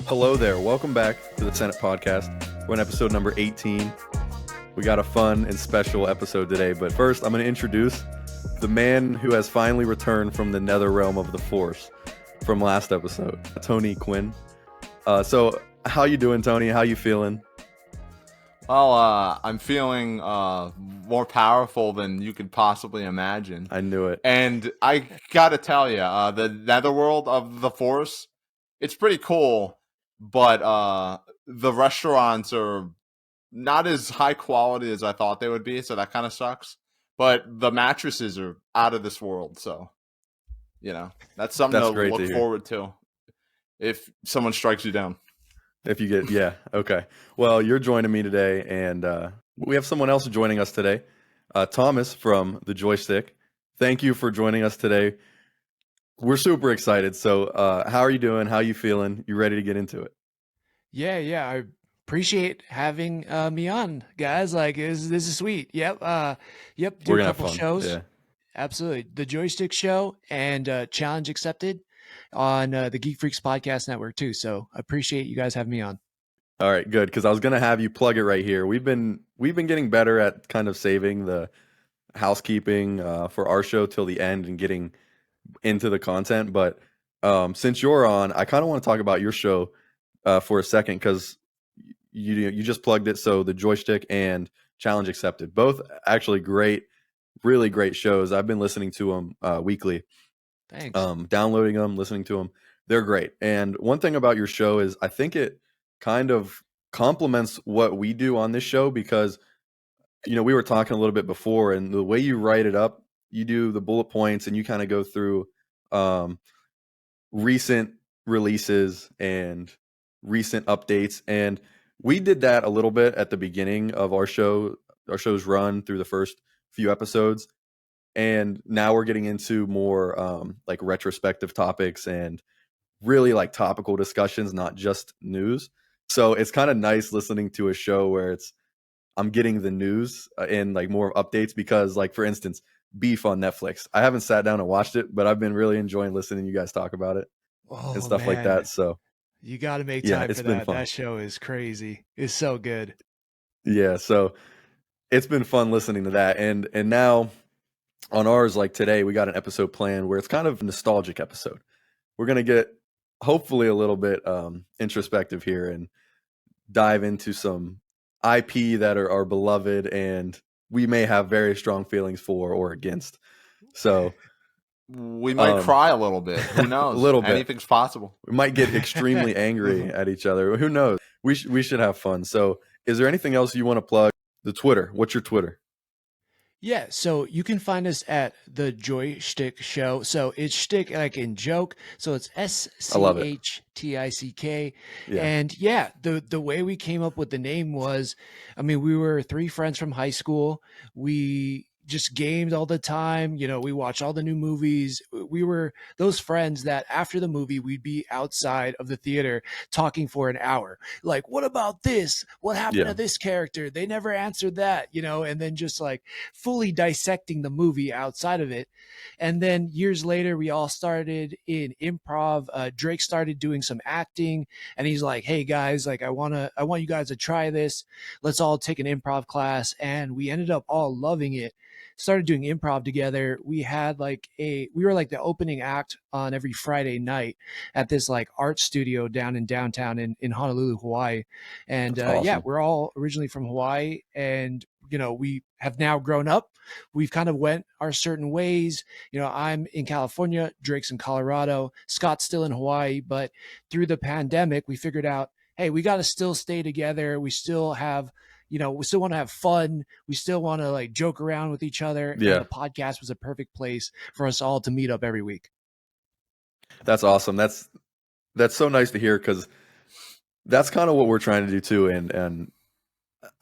Hello there. Welcome back to the Senate Podcast. We're on episode number 18. We got a fun and special episode today, but first I'm going to introduce the man who has finally returned from the nether realm of the Force from last episode, Tony Quinn. So how you doing, Tony? How you feeling? Well, I'm feeling more powerful than you could possibly imagine. I knew it. And I gotta tell you, the netherworld of the Force, it's pretty cool, but the restaurants are not as high quality as I thought they would be, so that kind of sucks. But the mattresses are out of this world, so, that's something to look forward to if someone strikes you down. If you get, yeah, okay. Well, you're joining me today, and we have someone else joining us today, Thomas from the Joy Schtick. Thank you for joining us today. We're super excited. So how are you doing? How are you feeling? You ready to get into it? Yeah. I appreciate having me on, guys. Like, this is sweet. Yep. Do We're a gonna couple have fun. shows. Yeah. Absolutely. The Joy Schtick Show and Challenge Accepted on the Geek Freaks Podcast Network too. So I appreciate you guys having me on. All right, good. Because I was gonna have you plug it right here. We've been getting better at kind of saving the housekeeping for our show till the end and getting into the content. But since you're on, I kind of want to talk about your show for a second because you just plugged it. So the Joy Schtick and Challenge Accepted, both actually great, really great shows. I've been listening to them weekly. Thanks. Downloading them, listening to them. They're great. And one thing about your show is I think it kind of complements what we do on this show because, we were talking a little bit before, and the way you write it up, you do the bullet points and you kind of go through recent releases and recent updates. And we did that a little bit at the beginning of our show, our show's run through the first few episodes. And now we're getting into more like retrospective topics and really like topical discussions, not just news. So it's kind of nice listening to a show where I'm getting the news and like more updates because, like, for instance, Beef on Netflix. I haven't sat down and watched it, but I've been really enjoying listening to you guys talk about it and stuff like that. So you got to make time for that. Fun. That show is crazy. It's so good. Yeah. So it's been fun listening to that. And now on ours, like today, we got an episode planned where it's kind of a nostalgic episode. We're going to get hopefully a little bit introspective here and dive into some IP that are beloved and we may have very strong feelings for or against. So we might cry a little bit. Who knows? A little bit. Anything's possible. We might get extremely angry at each other. Who knows? We should have fun. So is there anything else you want to plug? The Twitter. What's your Twitter? Yeah, so you can find us at the Joy Schtick Show. So it's shtick like in joke. So it's SCHTICK. Yeah. And yeah, the way we came up with the name was, we were three friends from high school. We just gamed all the time. We watched all the new movies. We were those friends that after the movie, we'd be outside of the theater talking for an hour. Like, what about this? What happened to this character? They never answered that, and then just like fully dissecting the movie outside of it. And then years later, we all started in improv. Drake started doing some acting and he's like, hey guys, like I want you guys to try this. Let's all take an improv class. And we ended up all loving it. Started doing improv together. We had we were like the opening act on every Friday night at this like art studio down in downtown in Honolulu, Hawaii. And awesome. Yeah, we're all originally from Hawaii and we have now grown up. We've kind of went our certain ways. I'm in California, Drake's in Colorado, Scott's still in Hawaii, but through the pandemic, we figured out, hey, we got to still stay together. We still have we still want to have fun. We still want to like joke around with each other. Yeah. And the podcast was a perfect place for us all to meet up every week. That's awesome. That's so nice to hear because that's kind of what we're trying to do too. And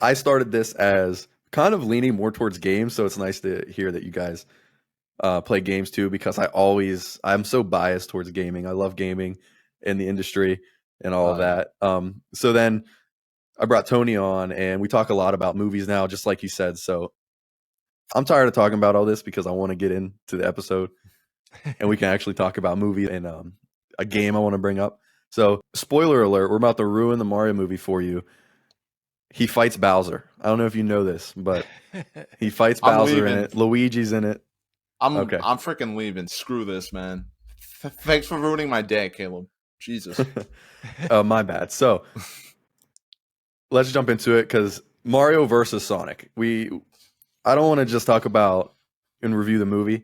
I started this as kind of leaning more towards games. So it's nice to hear that you guys play games too, because I'm so biased towards gaming. I love gaming in the industry and all of that. So then I brought Tony on and we talk a lot about movies now, just like you said. So I'm tired of talking about all this because I want to get into the episode and we can actually talk about movies and a game I want to bring up. So, spoiler alert, we're about to ruin the Mario movie for you. He fights Bowser. I don't know if you know this, but he fights I'm Bowser in leaving. it. Luigi's in it. I'm Okay. freaking leaving. Screw this, man. Thanks for ruining my day, Caleb. Jesus. My bad. So, let's jump into it because Mario versus Sonic. I don't want to just talk about and review the movie,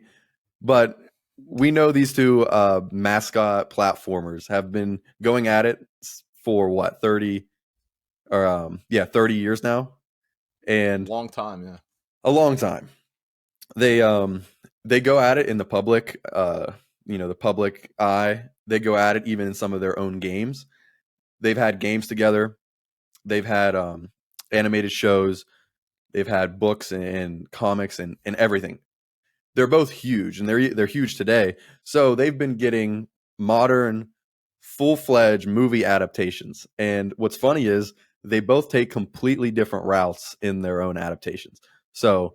but we know these two mascot platformers have been going at it for what 30 years now, and Long time, yeah. a long time. They go at it in the public, the public eye. They go at it even in some of their own games. They've had games together. They've had animated shows. They've had books and comics and everything. They're both huge, and they're huge today. So they've been getting modern, full-fledged movie adaptations. And what's funny is they both take completely different routes in their own adaptations. So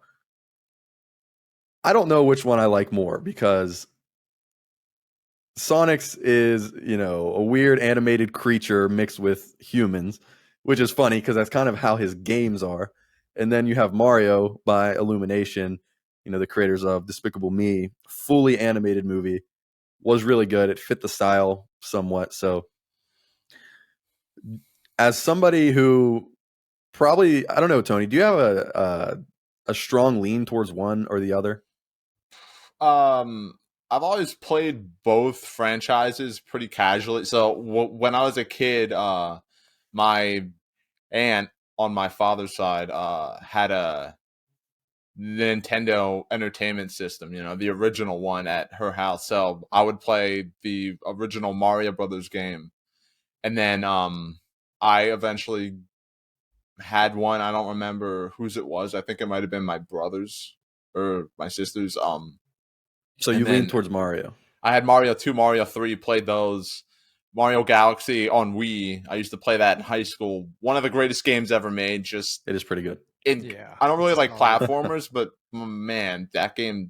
I don't know which one I like more because Sonic's is, a weird animated creature mixed with humans, which is funny because that's kind of how his games are. And then you have Mario by Illumination, the creators of Despicable Me, fully animated movie. Was really good. It fit the style somewhat. So as somebody who probably, I don't know, Tony, do you have a strong lean towards one or the other? I've always played both franchises pretty casually. So when I was a kid, my aunt on my father's side had a Nintendo Entertainment System, the original one at her house. So I would play the original Mario Brothers game. And then I eventually had one. I don't remember whose it was. I think it might have been my brother's or my sister's. So you lean towards Mario. I had Mario 2, Mario 3, played those. Mario Galaxy on Wii. I used to play that in high school. One of the greatest games ever made. It is pretty good. I don't really like platformers, but man, that game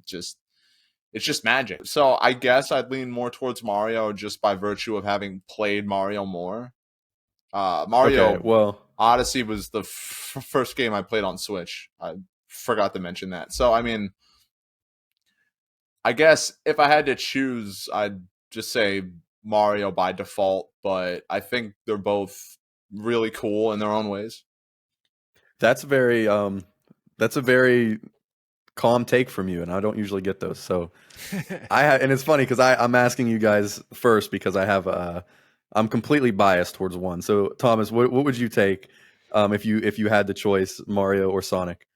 it's just magic. So I guess I'd lean more towards Mario just by virtue of having played Mario more. Mario Odyssey was the first game I played on Switch. I forgot to mention that. So, I mean, I guess if I had to choose, I'd just say Mario by default, but I think they're both really cool in their own ways. That's a very calm take from you, and I don't usually get those. So and it's funny because I'm asking you guys first because I'm completely biased towards one. So Thomas, what would you take if you had the choice, Mario or Sonic?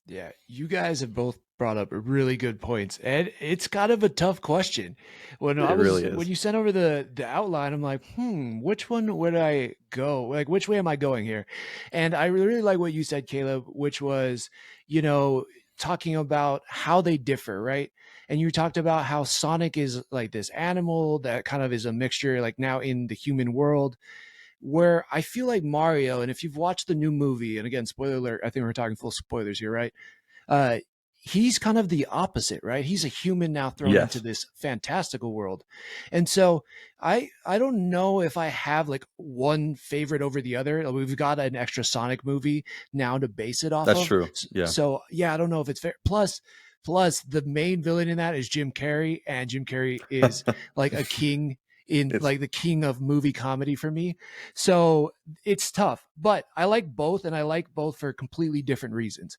Yeah, you guys have both brought up really good points, and it's kind of a tough question. When you sent over the outline, I'm like, which one would I go? Like, which way am I going here? And I really like what you said, Caleb, which was, talking about how they differ, right? And you talked about how Sonic is like this animal that kind of is a mixture, like now in the human world, where I feel like Mario, and if you've watched the new movie, and again, spoiler alert, I think we're talking full spoilers here, right? He's kind of the opposite, right? He's a human now thrown into this fantastical world. And so I don't know if I have like one favorite over the other. We've got an extra Sonic movie now to base it off of. That's true. Yeah. So yeah, I don't know if it's fair. Plus the main villain in that is Jim Carrey, and Jim Carrey is like a king like the king of movie comedy for me. So it's tough, but I like both, and I like both for completely different reasons.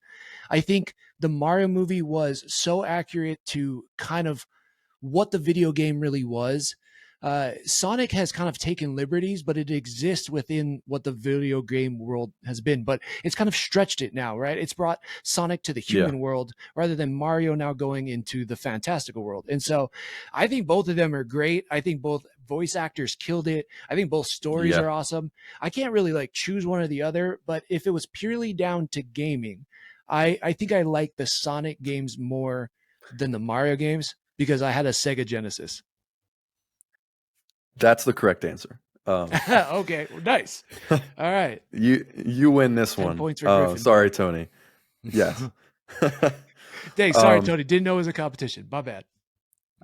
I think the Mario movie was so accurate to kind of what the video game really was. Sonic has kind of taken liberties, but it exists within what the video game world has been, but it's kind of stretched it now, right? It's brought Sonic to the human world rather than Mario now going into the fantastical world. And so I think both of them are great. I think both voice actors killed it. I think both stories are awesome. I can't really like choose one or the other, but if it was purely down to gaming, I think I like the Sonic games more than the Mario games because I had a Sega Genesis. That's the correct answer. Okay, nice. All right. You win this 10 one. Points for Griffin. Sorry, Tony. Yes. Dang, sorry, Tony. Didn't know it was a competition. My bad.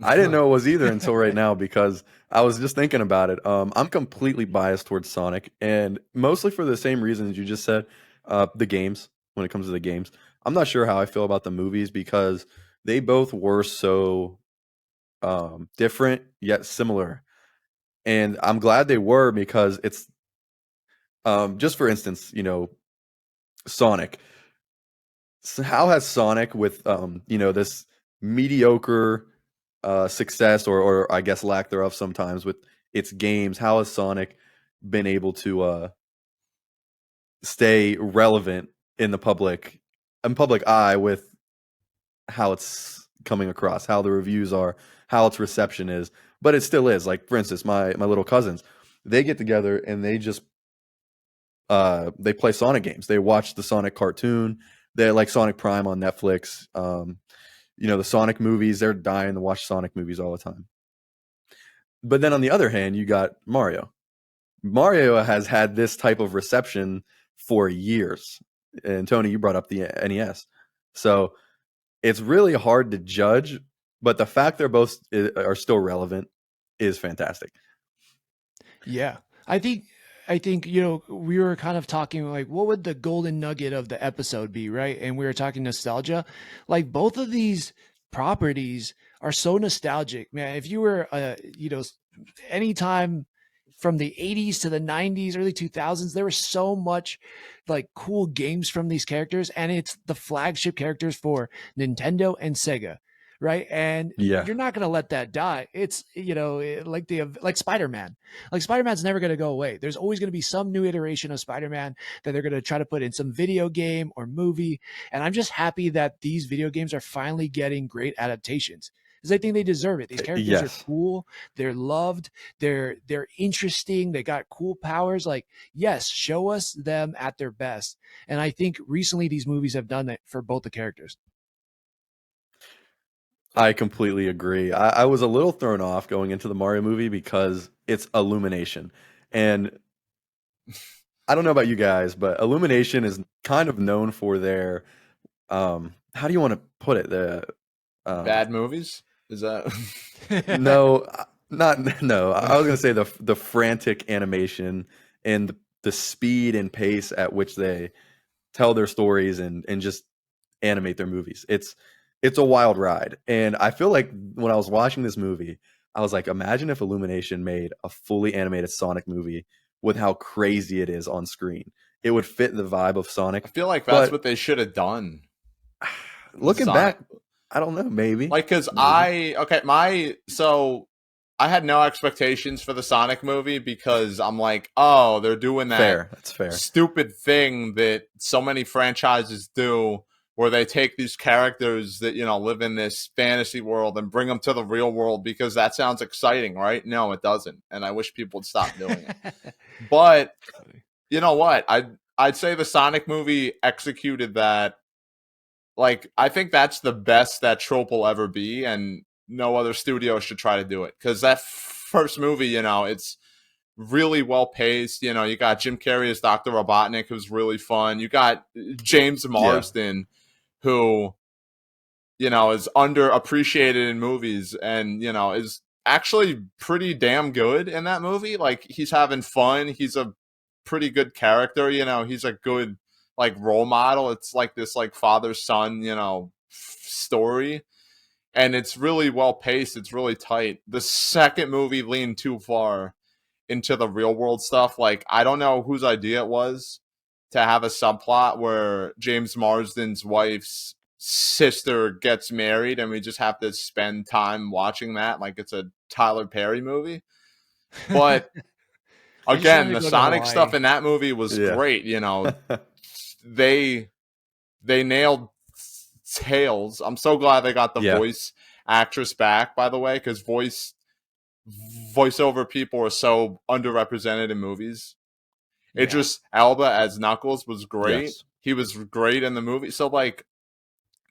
I didn't know it was either until right now because I was just thinking about it. I'm completely biased towards Sonic, and mostly for the same reasons you just said. The games, when it comes to the games, I'm not sure how I feel about the movies because they both were so different yet similar, and I'm glad they were because it's just for instance, Sonic. So how has Sonic with this mediocre success or I guess lack thereof sometimes with its games, how has Sonic been able to stay relevant in the public eye with how it's coming across, how the reviews are, how its reception is, but it still is. Like for instance, my little cousins, they get together and they just they play Sonic games. They watch the Sonic cartoon. They like Sonic Prime on Netflix. The Sonic movies. They're dying to watch Sonic movies all the time. But then on the other hand, you got Mario. Mario has had this type of reception for years. And Tony, you brought up the NES. So it's really hard to judge, but the fact they're both are still relevant is fantastic. Yeah. I think we were kind of talking like what would the golden nugget of the episode be, right? And we were talking nostalgia. Like both of these properties are so nostalgic, man. If you were anytime from the 80s to the 90s, early 2000s, there was so much like cool games from these characters, and it's the flagship characters for Nintendo and Sega, right? And Yeah. you're not going to let that die. It's like Spider-Man. Like Spider-Man's never going to go away. There's always going to be some new iteration of Spider-Man that they're going to try to put in some video game or movie. And I'm just happy that these video games are finally getting great adaptations because I think they deserve it. These characters are Yes. cool. They're loved. They're interesting. They got cool powers. Like, yes, show us them at their best. And I think recently these movies have done it for both the characters. I completely agree. I was a little thrown off going into the Mario movie because it's Illumination. And I don't know about you guys, but Illumination is kind of known for their how do you want to put it? The Bad movies? Is that no, not no. I was gonna say the frantic animation and the speed and pace at which they tell their stories and just animate their movies. It's a wild ride. And I feel like when I was watching this movie, I was like, imagine if Illumination made a fully animated Sonic movie with how crazy it is on screen. It would fit the vibe of I Sonic. feel like that's But what they should have done. looking Sonic. back, I don't know, maybe. Like, because Maybe. I had no expectations for the Sonic movie because I'm like, oh, they're doing that Fair. That's fair. stupid thing that so many franchises do where they take these characters that, live in this fantasy world and bring them to the real world because that sounds exciting, right? No, it doesn't. And I wish people would stop doing it. But you know what? I'd say the Sonic movie executed that. Like, I think that's the best that trope will ever be, and no other studio should try to do it. Because that first movie, it's really well paced. You got Jim Carrey as Dr. Robotnik, who's really fun. You got James Marsden, who, is underappreciated in movies and, is actually pretty damn good in that movie. Like, he's having fun. He's a pretty good character. He's a good like role model. It's like this like father son, story. And it's really well paced. It's really tight. The second movie leaned too far into the real world stuff. Like, I don't know whose idea it was to have a subplot where James Marsden's wife's sister gets married and we just have to spend time watching that like it's a Tyler Perry movie. But again, the Sonic stuff in that movie was great. They nailed Tails. I'm so glad they got the voice actress back, by the way, because voiceover people are so underrepresented in movies. Idris Elba as Knuckles was great. Yes. He was great in the movie. So like,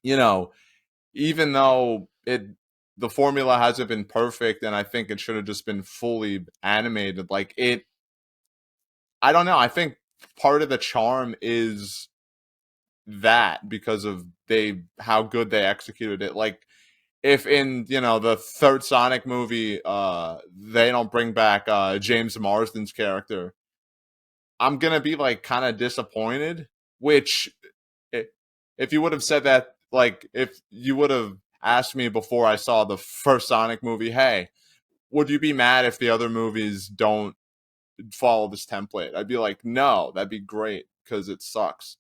even though the formula hasn't been perfect and I think it should have just been fully animated, like I don't know. I think part of the charm is that because of how good they executed it. Like, if in, you know, the third Sonic movie, they don't bring back James Marsden's character, I'm gonna be like kind of disappointed. Which, if you would have said that, like, if you would have asked me before I saw the first Sonic movie, hey, would you be mad if the other movies don't follow this template? I'd be like, no, that'd be great because it sucks.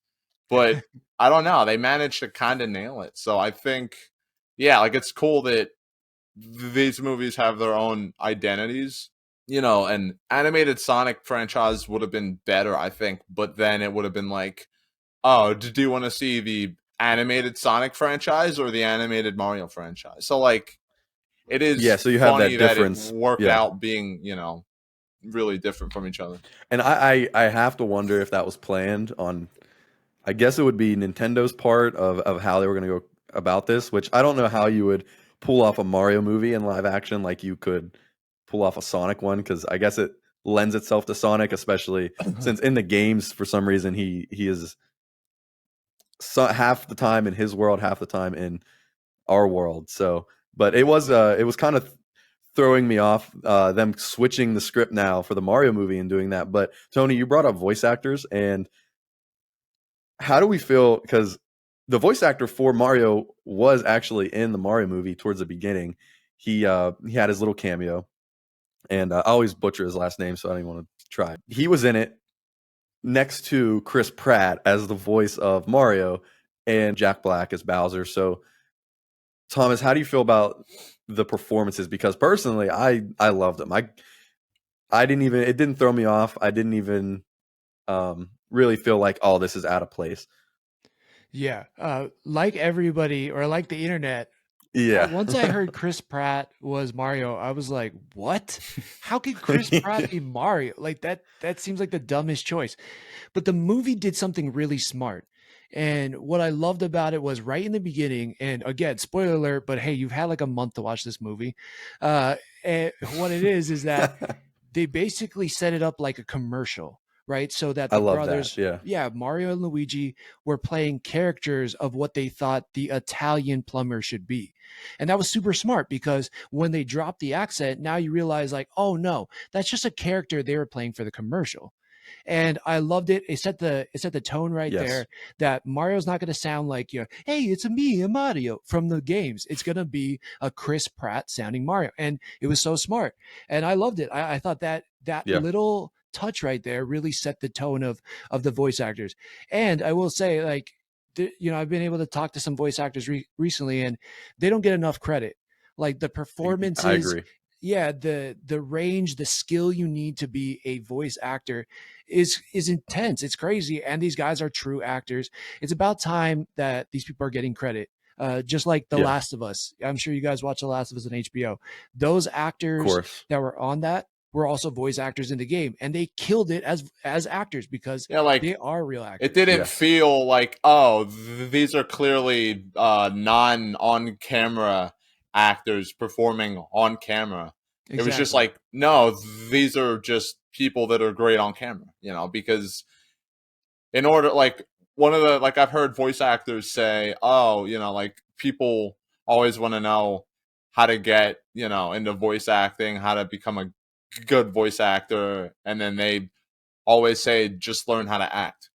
But I don't know. They managed to kind of nail it. So I think, yeah, like it's cool that these movies have their own identities. You know, an animated Sonic franchise would have been better, I think. But then it would have been like, oh, do you want to see the animated Sonic franchise or the animated Mario franchise? So like, it is So you have funny that that it difference. worked out being, you know, really different from each other. And I have to wonder if that was planned on, I guess it would be Nintendo's part of how they were going to go about this, which I don't know how you would pull off a Mario movie in live action like you could pull off a Sonic one, because I guess it lends itself to Sonic, especially since in the games, for some reason, he is half the time in his world, half the time in our world. So, but it was kind of throwing me off, them switching the script now for the Mario movie and doing that. But Tony, you brought up voice actors, and how do we feel? Because the voice actor for Mario was actually in the Mario movie towards the beginning. He had his little cameo, and I always butcher his last name, so I don't even want to try. He was in it next to Chris Pratt as the voice of Mario and Jack Black as Bowser. So, Thomas, how do you feel about the performances? Because personally, I loved them. I didn't even, it didn't throw me off. I didn't even really feel like, oh, this is out of place. Yeah. Like everybody, or like the internet, Yeah. once I heard Chris Pratt was Mario, I was like, what? How could Chris Pratt be Mario? Like that seems like the dumbest choice. But the movie did something really smart. And what I loved about it was right in the beginning, and again, spoiler alert, but hey, you've had like a month to watch this movie. And what it is that they basically set it up like a commercial, right? So that I the love that. brothers, Yeah. Mario and Luigi were playing characters of what they thought the Italian plumber should be. And that was super smart because when they dropped the accent, now you realize like, oh no, that's just a character they were playing for the commercial. And I loved it. It set the tone right Yes. there that Mario's not going to sound like, you know, hey, it's me, a Mario from the games. It's going to be a Chris Pratt sounding Mario. And it was so smart. And I loved it. I thought that Yeah. little touch right there really set the tone of the voice actors. And I will say, like, you know, I've been able to talk to some voice actors recently, and they don't get enough credit. Like the performances, I agree. yeah, the range, the skill you need to be a voice actor is intense. It's crazy, and these guys are true actors. It's about time that these people are getting credit. Just like The Last of Us. I'm sure you guys watch The Last of Us on HBO. Those actors that were on that were also voice actors in the game, and they killed it as actors because like, they are real actors. It didn't feel like, oh, these are clearly non on camera actors performing on camera. Exactly. It was just like, no, these are just people that are great on camera, you know, because in order, like, one of the, like, I've heard voice actors say, oh, you know, like, people always want to know how to get, you know, into voice acting, how to become a good voice actor, and then they always say, just learn how to act.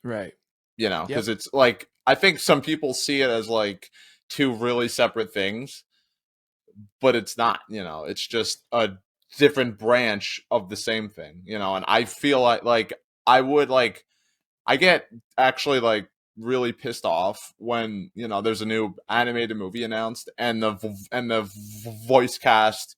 Right. You know, because it's like, I think some people see it as like two really separate things, but it's not, you know, it's just a different branch of the same thing, you know. And I feel like I would like, I get actually like really pissed off when, you know, there's a new animated movie announced and the voice cast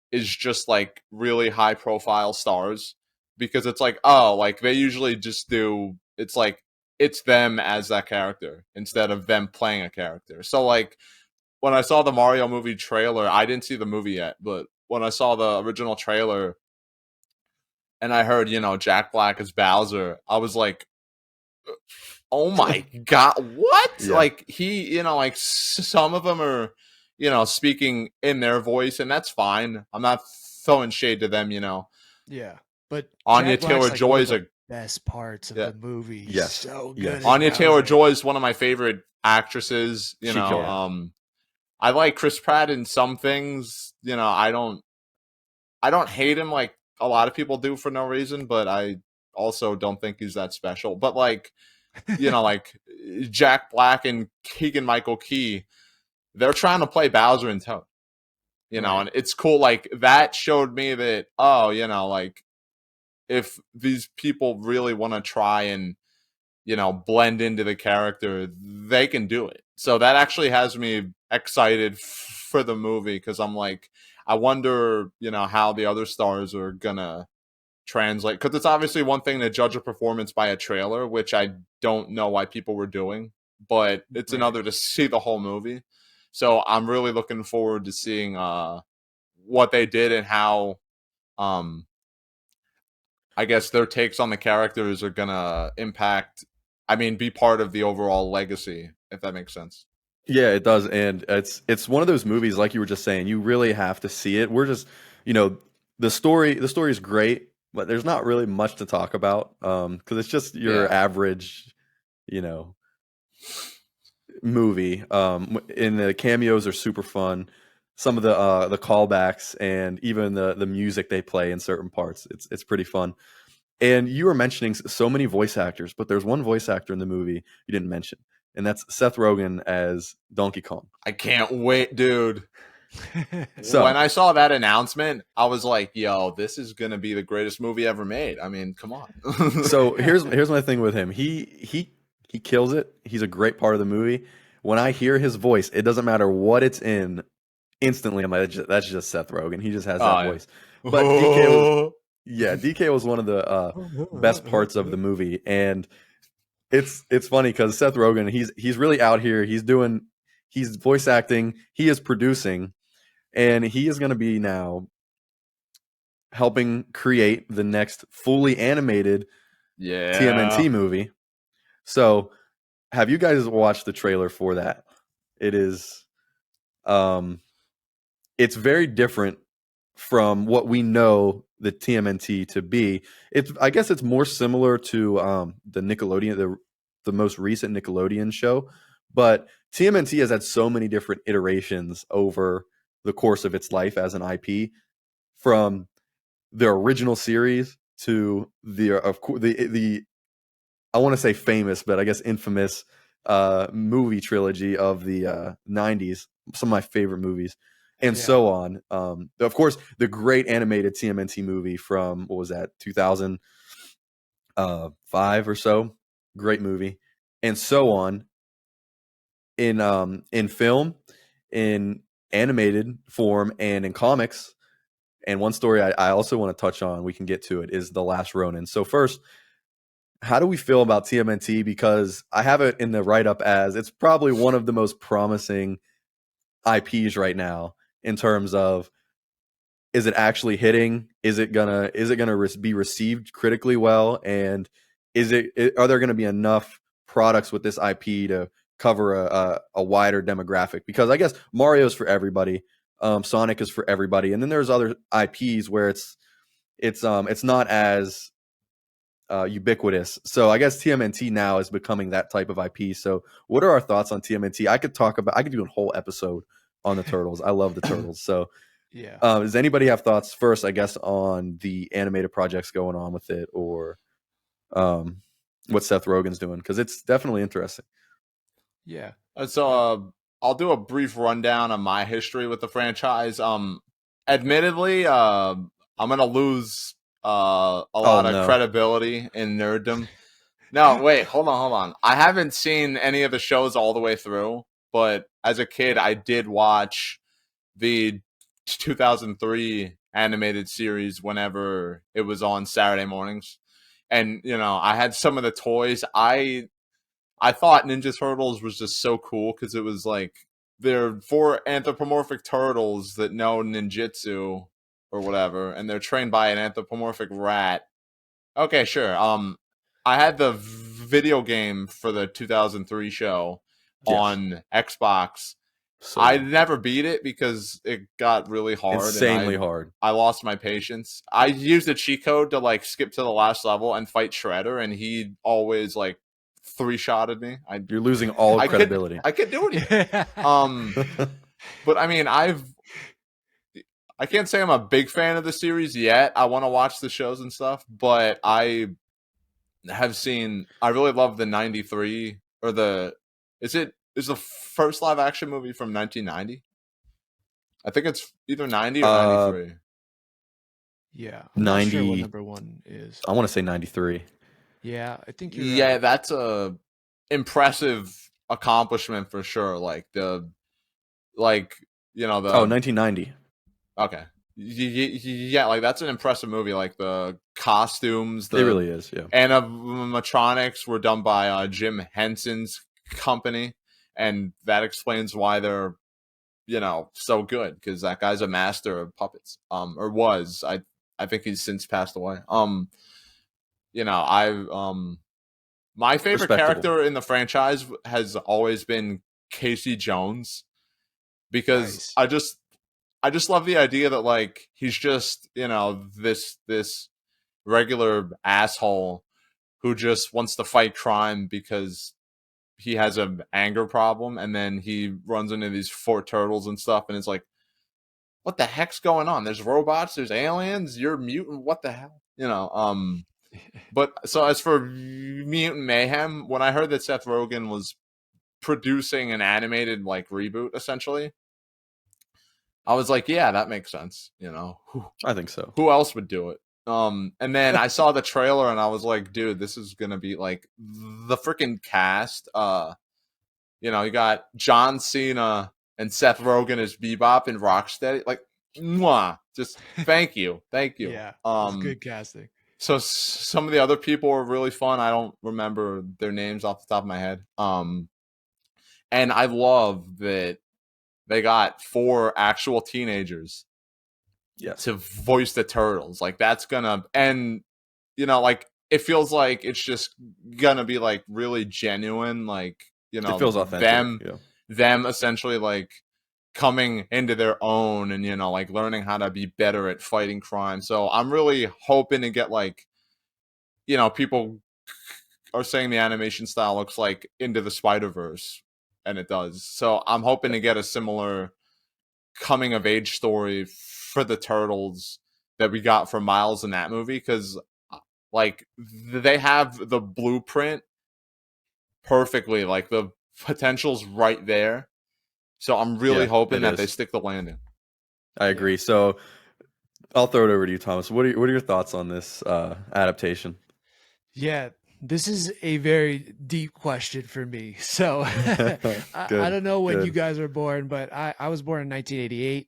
is just like really high profile stars, because it's like, oh, like they usually just do, it's like it's them as that character instead of them playing a character. So like when I saw the Mario movie trailer, I didn't see the movie yet, but when I saw the original trailer and I heard, you know, Jack Black as Bowser, I was like, oh my god, what? Like he, you know, like some of them are, you know, speaking in their voice, and that's fine. I'm not throwing shade to them, you know. Yeah, but Anya Taylor-Joy is a best parts of the movie. Yes, so good. Anya Taylor-Joy is one of my favorite actresses. You know, I like Chris Pratt in some things. You know, I don't hate him like a lot of people do for no reason, but I also don't think he's that special. But like, you know, like Jack Black and Keegan Michael Key, they're trying to play Bowser and Toad. You know, and it's cool. Like that showed me that, oh, you know, like if these people really want to try and, you know, blend into the character, they can do it. So that actually has me excited for the movie, because I'm like, I wonder, you know, how the other stars are gonna translate, because it's obviously one thing to judge a performance by a trailer, which I don't know why people were doing, but it's another to see the whole movie. So I'm really looking forward to seeing what they did and how I guess their takes on the characters are gonna impact, I mean, be part of the overall legacy, if that makes sense. Yeah, it does, and it's one of those movies, like you were just saying, you really have to see it. We're just, you know, the story is great, but there's not really much to talk about, because it's just your average, you know, movie. And the cameos are super fun. Some of the callbacks and even the music they play in certain parts, it's pretty fun. And you were mentioning so many voice actors, but there's one voice actor in the movie you didn't mention, and that's Seth Rogen as Donkey Kong. I can't wait, dude. So when I saw that announcement, I was like, yo, this is gonna be the greatest movie ever made. I mean, come on. so here's my thing with him. He kills it. He's a great part of the movie. When I hear his voice, it doesn't matter what it's in. Instantly, I'm like, that's just Seth Rogen. He just has that voice. But DK was one of the best parts of the movie, and it's funny because Seth Rogen, he's really out here. He's voice acting. He is producing, and he is going to be now helping create the next fully animated TMNT movie. So, have you guys watched the trailer for that? It is, it's very different from what we know the TMNT to be. I guess it's more similar to the Nickelodeon, the most recent Nickelodeon show, but TMNT has had so many different iterations over the course of its life as an IP, from the original series to the I want to say famous, but I guess infamous movie trilogy of the 90s, some of my favorite movies, and so on. Of course, the great animated TMNT movie from, what was that, 2005 or so, great movie, and so on. In film, in animated form, and in comics. And one story I also want to touch on, we can get to it, is The Last Ronin. So first, how do we feel about TMNT? Because I have it in the write-up as it's probably one of the most promising IPs right now in terms of, is it actually hitting? Is it gonna be received critically well? And are there gonna be enough products with this IP to cover a wider demographic? Because I guess Mario's for everybody, Sonic is for everybody, and then there's other IPs where it's not as ubiquitous. So I guess TMNT now is becoming that type of IP. So what are our thoughts on TMNT? I could do a whole episode on the Turtles. I love the Turtles. So does anybody have thoughts first, I guess, on the animated projects going on with it, or what Seth Rogen's doing? Because it's definitely interesting. Yeah. So I'll do a brief rundown of my history with the franchise. Admittedly, I'm gonna lose a lot of credibility in nerddom. No, wait, hold on. I haven't seen any of the shows all the way through, but as a kid, I did watch the 2003 animated series whenever it was on Saturday mornings. And, you know, I had some of the toys. I thought Ninja Turtles was just so cool because it was like they're 4 anthropomorphic turtles that know ninjutsu or whatever, and they're trained by an anthropomorphic rat. Okay, sure. I had the video game for the 2003 show on Xbox. So I never beat it because it got really hard. Insanely hard. I lost my patience. I used a cheat code to like skip to the last level and fight Shredder, and he always like 3-shotted me. You're losing all credibility. I could do it. But I mean, I can't say I'm a big fan of the series yet. I want to watch the shows and stuff, but I really love the 93 or is the first live action movie from 1990? I think it's either 90 or 93. Yeah, I'm not sure what 90. number one is. I want to say 93. Yeah, I think you're Yeah, right. that's a impressive accomplishment for sure. Like the Oh, 1990. okay. Yeah, like that's an impressive movie. Like the costumes, It the really is. Yeah. animatronics were done by Jim Henson's company, and that explains why they're so good, because that guy's a master of puppets. Or was. I think he's since passed away. I my favorite Respectable. character in the franchise has always been Casey Jones, because Nice. I just love the idea that like he's just this regular asshole who just wants to fight crime because he has an anger problem, and then he runs into these four turtles and stuff, and it's like, what the heck's going on? There's robots, there's aliens, you're mutant, what the hell? But so as for Mutant Mayhem, when I heard that Seth Rogen was producing an animated like reboot, essentially, I was like, yeah, that makes sense. I think so. Who else would do it? And then I saw the trailer and I was like, dude, this is gonna be like the freaking cast. You got John Cena and Seth Rogen as Bebop and Rocksteady. Like, mwah, just thank you. Yeah, it's good casting. So some of the other people were really fun. I don't remember their names off the top of my head. And I love that they got 4 actual teenagers to voice the turtles. Like that's gonna, and like it feels like it's just gonna be like really genuine. Like it feels authentic. Them essentially like coming into their own and like learning how to be better at fighting crime. So I'm really hoping to get like people are saying the animation style looks like Into the Spider-Verse, and it does. So I'm hoping to get a similar coming of age story for the turtles that we got from Miles in that movie, because like they have the blueprint perfectly, like the potential's right there. So I'm really hoping that they stick the landing. I agree. So I'll throw it over to you, Thomas. What are your thoughts on this adaptation? Yeah, this is a very deep question for me. So I don't know when you guys were born, but I was born in 1988.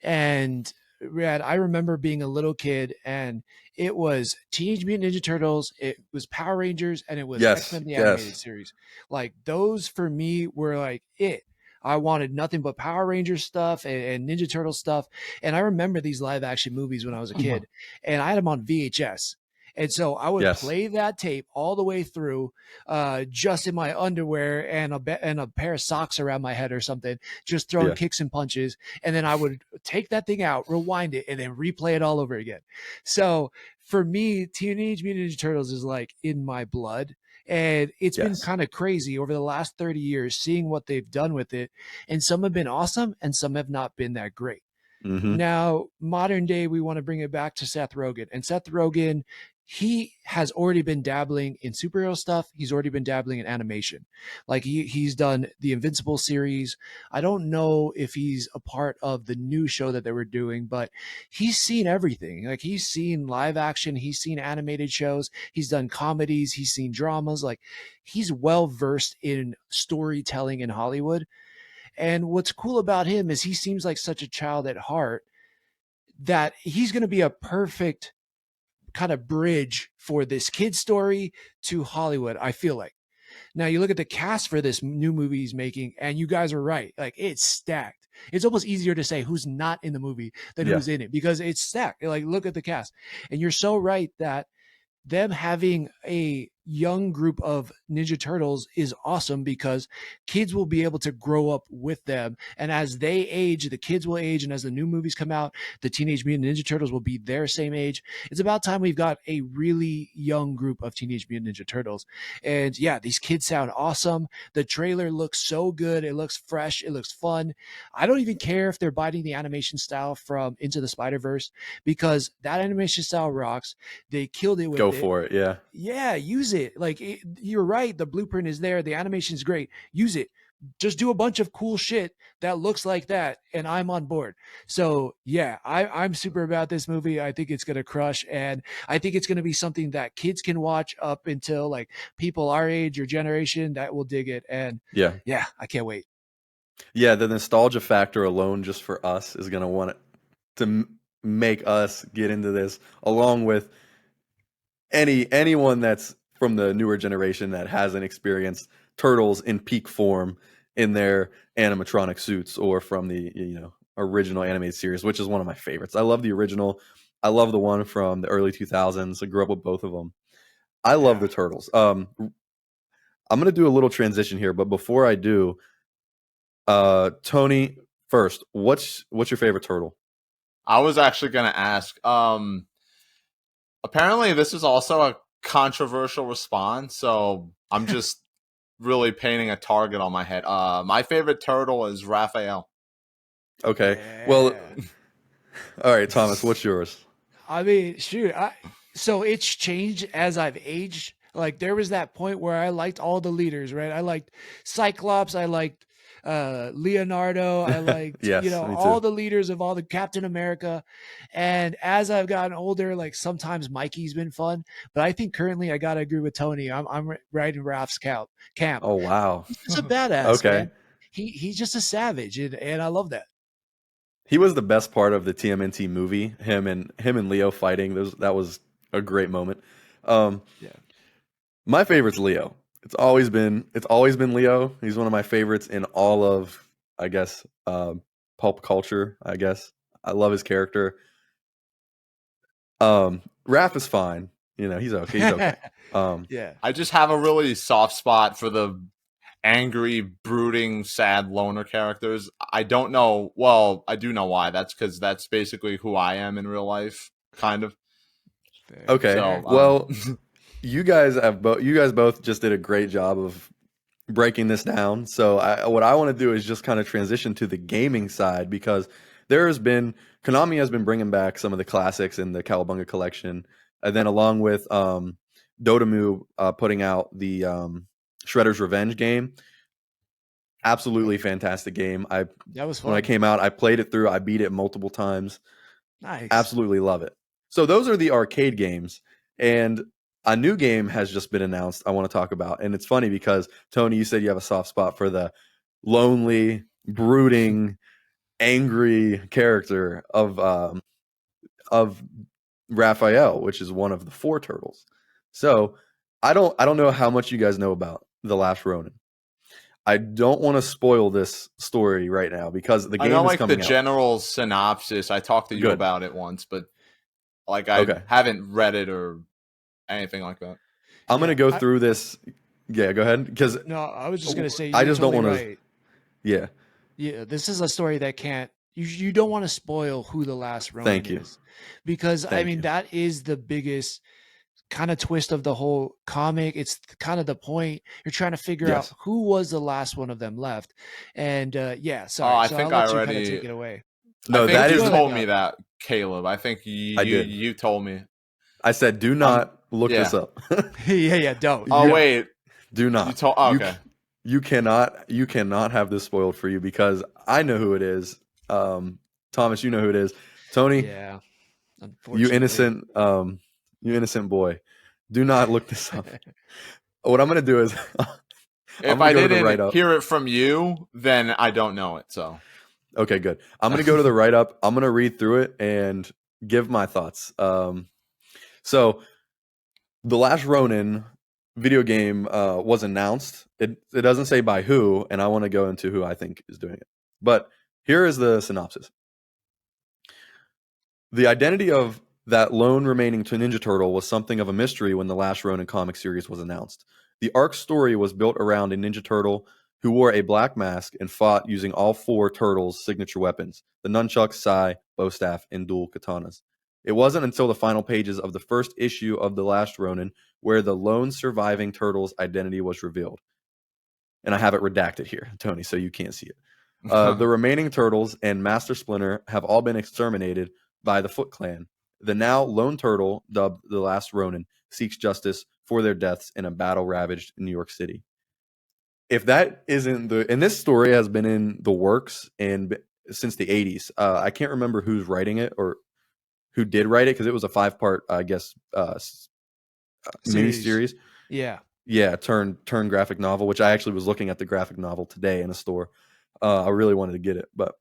And I remember being a little kid, and it was Teenage Mutant Ninja Turtles, it was Power Rangers, and it was X-Men the Animated Series. Like those for me were like it. I wanted nothing but Power Rangers stuff and Ninja Turtle stuff. And I remember these live action movies when I was a kid, and I had them on VHS. And so I would play that tape all the way through, just in my underwear and a pair of socks around my head or something, just throwing kicks and punches. And then I would take that thing out, rewind it, and then replay it all over again. So for me, Teenage Mutant Ninja Turtles is like in my blood. And it's been kind of crazy over the last 30 years, seeing what they've done with it. And some have been awesome and some have not been that great. Now, modern day, we want to bring it back to Seth Rogen. And Seth Rogen, he has already been dabbling in superhero stuff. He's already been dabbling in animation. Like he's done the Invincible series. I don't know if he's a part of the new show that they were doing, but he's seen everything. Like he's seen live action. He's seen animated shows. He's done comedies. He's seen dramas. Like he's well-versed in storytelling in Hollywood. And what's cool about him is he seems like such a child at heart that he's going to be a perfect kind of bridge for this kid story to Hollywood, I feel like. Now you look at the cast for this new movie he's making, and you guys are right. Like it's stacked. It's almost easier to say who's not in the movie than who's in it, because it's stacked. Like look at the cast. And you're so right that them having a young group of Ninja Turtles is awesome because kids will be able to grow up with them. And as they age, the kids will age. And as the new movies come out, the Teenage Mutant Ninja Turtles will be their same age. It's about time we've got a really young group of Teenage Mutant Ninja Turtles. And yeah, these kids sound awesome. The trailer looks so good. It looks fresh. It looks fun. I don't even care if they're biting the animation style from Into the Spider-Verse because that animation style rocks. They killed it with Go it. for it. Yeah. Yeah, use it. Like you're right. The blueprint is there. The animation is great. Use it. Just do a bunch of cool shit that looks like that, and I'm on board. So yeah, I'm super about this movie. I think it's gonna crush, and I think it's gonna be something that kids can watch up until like people our age or generation that will dig it. And Yeah. yeah, I can't wait. Yeah, the nostalgia factor alone just for us is going to want it to make us get into this along with anyone that's from the newer generation that hasn't experienced turtles in peak form in their animatronic suits or from the original animated series, which is one of my favorites. I love the original. I love the one from the early 2000s. I grew up with both of them. I love the turtles. I'm going to do a little transition here, but before I do, Tony, first, what's your favorite turtle? I was actually going to ask. Apparently, this is also a controversial response, so I'm just really painting a target on my head. My favorite turtle is Raphael. Okay. Yeah. Well, all right, Thomas, what's yours? I mean, shoot. So it's changed as I've aged. Like there was that point where I liked all the leaders, right? I liked Cyclops. I liked Leonardo. I liked, Yes, me all too. the leaders of all the Captain America. And as I've gotten older, like sometimes Mikey's been fun, but I think currently I gotta agree with Tony. I'm right in Ralph's camp. Oh, wow. He's just a badass, Okay. man. He's just a savage, and I love that. He was the best part of the TMNT movie. Him and Leo fighting. That was a great moment. Yeah. My favorite's Leo. It's always been Leo. He's one of my favorites in all of, I guess, pulp culture. I guess I love his character. Raph is fine. He's okay. He's okay. Yeah. I just have a really soft spot for the angry, brooding, sad loner characters. I don't know. Well, I do know why. That's because that's basically who I am in real life, kind of. Okay. So, well, you guys both just did a great job of breaking this down. So what I want to do is just kind of transition to the gaming side because Konami has been bringing back some of the classics in the Cowabunga collection, and then along with Dotemu putting out the Shredder's Revenge game. Absolutely fantastic game. That was fun. When I came out, I played it through. I beat it multiple times. Nice. Absolutely love it. So those are the arcade games, and a new game has just been announced I want to talk about. And it's funny because, Tony, you said you have a soft spot for the lonely, brooding, angry character of Raphael, which is one of the 4 turtles. So I don't know how much you guys know about The Last Ronin. I don't want to spoil this story right now because the game is coming out. The general synopsis. I talked to you about it once, but I haven't read it or anything like that. I'm going to go through this. Yeah, go ahead. Because no, I was just going to say, I just don't want to. Yeah. Yeah, this is a story that can't. You don't want to spoil who the last Ronin is, because that is the biggest kind of twist of the whole comic. It's kind of the point. You're trying to figure out who was the last one of them left, and sorry. I think I'll I already kind of take it away. No, that is told me that, Caleb. I think you told me. I said, do not look this up. yeah, don't. Wait, do not. Okay. You cannot have this spoiled for you because I know who it is. Thomas, you know who it is. Tony, yeah, unfortunately. You innocent boy. Do not look this up. What I'm going to do is if I didn't hear it from you, then I don't know it. So, okay, good. I'm going to go to the write-up. I'm going to read through it and give my thoughts. So, The Last Ronin video game was announced. It doesn't say by who, and I want to go into who I think is doing it. But here is the synopsis. The identity of That lone remaining Ninja Turtle was something of a mystery when the Last Ronin comic series was announced. The arc story was built around a Ninja Turtle who wore a black mask and fought using all 4 turtles' signature weapons, the nunchuck, sai, bow staff, and dual katanas. It wasn't until the final pages of the first issue of The Last Ronin where the lone surviving turtle's identity was revealed. And I have it redacted here, Tony, so you can't see it. The remaining turtles and Master Splinter have all been exterminated by the Foot Clan. The now lone turtle, dubbed the Last Ronin, seeks justice for their deaths in a battle-ravaged New York City. If that isn't and this story has been in the works and since the 80s. I can't remember who's writing it or who did write it because it was a 5-part, I guess, miniseries. Yeah, turn graphic novel, which I actually was looking at the graphic novel today in a store. I really wanted to get it, but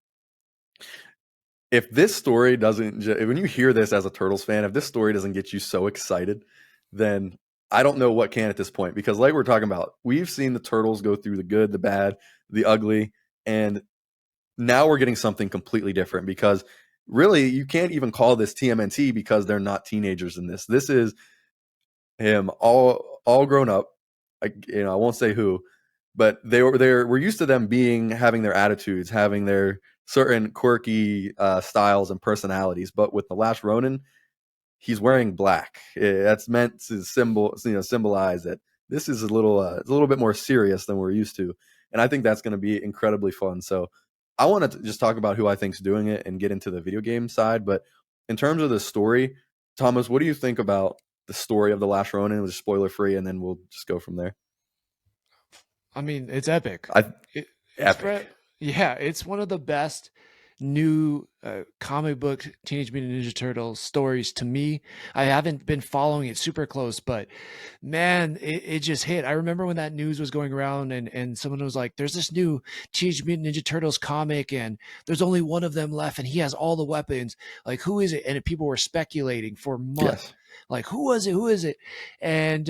if this story doesn't, when you hear this as a Turtles fan, if this story doesn't get you so excited, then I don't know what can at this point. Because like we're talking about, we've seen the Turtles go through the good, the bad, the ugly, and now we're getting something completely different. Because really, you can't even call this TMNT because they're not teenagers in this. This is him all grown up. I won't say who, but we're used to them having their attitudes, having their certain quirky styles and personalities. But with the Last Ronin, he's wearing black. That's meant to symbolize that this is a little bit more serious than we're used to, and I think that's going to be incredibly fun. So I want to just talk about who I think's doing it and get into the video game side. But in terms of the story, Thomas, what do you think about the story of the Last Ronin? It was spoiler free, and then we'll just go from there. I mean, it's epic. Epic. It's one of the best new comic book Teenage Mutant Ninja Turtles stories to me. I haven't been following it super close, but man, it just hit. I remember when that news was going around and someone was like, there's this new Teenage Mutant Ninja Turtles comic and there's only one of them left and he has all the weapons. Like, who is it? And people were speculating for months. Yes. Like, who was it? Who is it? And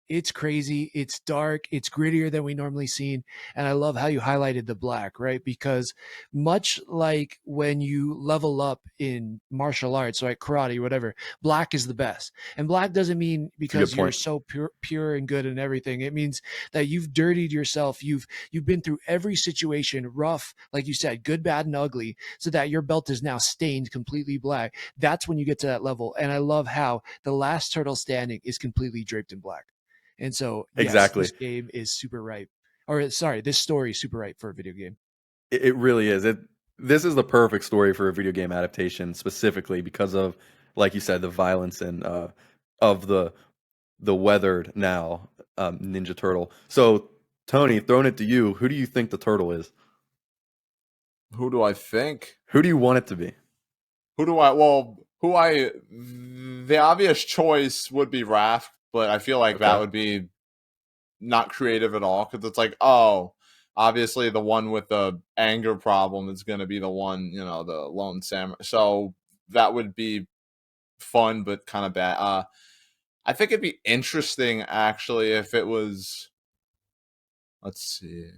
it's crazy. It's dark. It's grittier than we normally seen. And I love how you highlighted the black, right? Because much like when you level up in martial arts, like karate or whatever, black is the best. And black doesn't mean because you're so pure and good and everything. It means that you've dirtied yourself. You've been through every situation, rough, like you said, good, bad, and ugly, so that your belt is now stained completely black. That's when you get to that level. And I love how the last turtle standing is completely draped in black. And so, yes, exactly, this game is super ripe. Or sorry, this story is super ripe for a video game. It really is. This is the perfect story for a video game adaptation, specifically because of, like you said, the violence and of the weathered now Ninja Turtle. So, Tony, throwing it to you, who do you think the turtle is? Who do I think? Who do you want it to be? The obvious choice would be Raph, but I feel like that would be not creative at all because it's like, oh, obviously the one with the anger problem is going to be the one, the lone samurai. So that would be fun, but kind of bad. I think it'd be interesting actually if it was, let's see.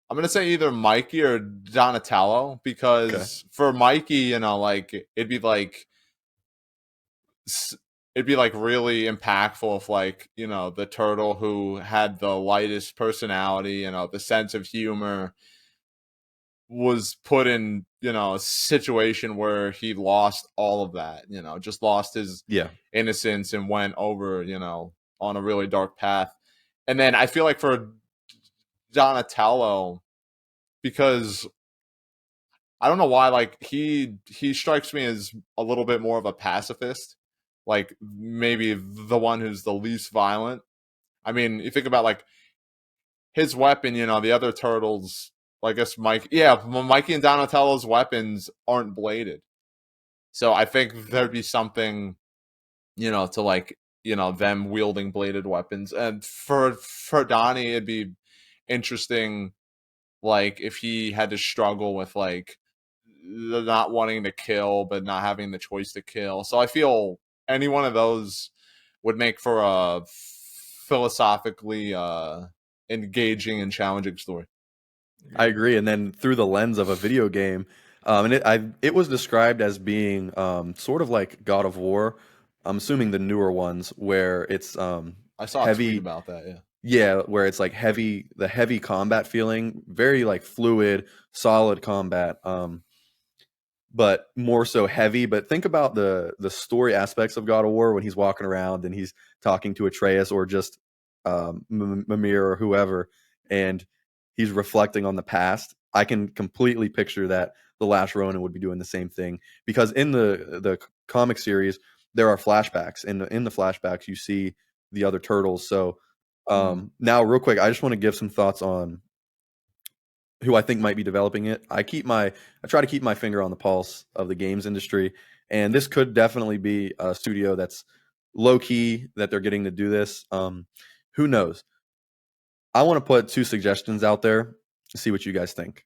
I'm going to say either Mikey or Donatello because for Mikey, it'd be like really impactful if the turtle who had the lightest personality, the sense of humor was put in, a situation where he lost all of that, just lost his innocence and went over, on a really dark path. And then I feel like for Donatello, because I don't know why, he strikes me as a little bit more of a pacifist, like maybe the one who's the least violent. I mean, you think about his weapon, the other turtles, I guess Mikey and Donatello's weapons aren't bladed. So I think there'd be something, to them wielding bladed weapons. And for Donnie, it'd be interesting, if he had to struggle with not wanting to kill but not having the choice to kill. So I feel any one of those would make for a philosophically engaging and challenging story. I agree. And then through the lens of a video game, And it was described as being sort of like God of War. I'm assuming the newer ones where it's I saw a tweet heavy. about that. Yeah. Yeah, where it's like the heavy combat feeling, very like fluid, solid combat. But more so heavy. But think about the story aspects of God of War when he's walking around and he's talking to Atreus or just Mimir or whoever, and he's reflecting on the past. I can completely picture that the Last Ronin would be doing the same thing, because in the comic series there are flashbacks. In the flashbacks you see the other turtles. So now, real quick, I just want to give some thoughts on who I think might be developing it. I try to keep my finger on the pulse of the games industry, and this could definitely be a studio that's low key that they're getting to do this. Who knows? I want to put two suggestions out there to see what you guys think.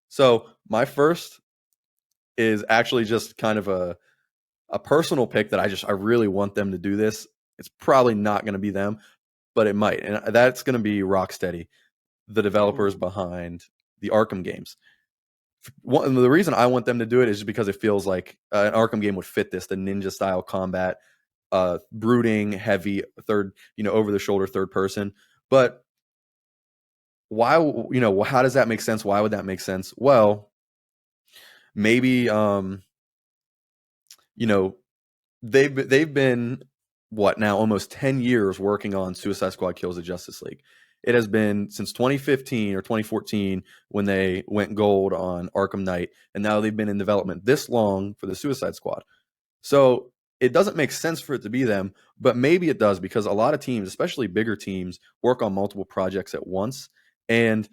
So my first is actually just kind of a personal pick that I really want them to do this. It's probably not going to be them, but it might, and that's going to be Rocksteady, the developers behind the Arkham games. The reason I want them to do it is just because it feels like an Arkham game would fit this, the ninja style combat, brooding, heavy, over the shoulder third person. But why, how does that make sense? Why would that make sense? Well, maybe, they've been what now almost 10 years working on Suicide Squad Kills the Justice League. It has been since 2015 or 2014 when they went gold on Arkham Knight, and now they've been in development this long for the Suicide Squad. So it doesn't make sense for it to be them, but maybe it does, because a lot of teams, especially bigger teams, work on multiple projects at once, and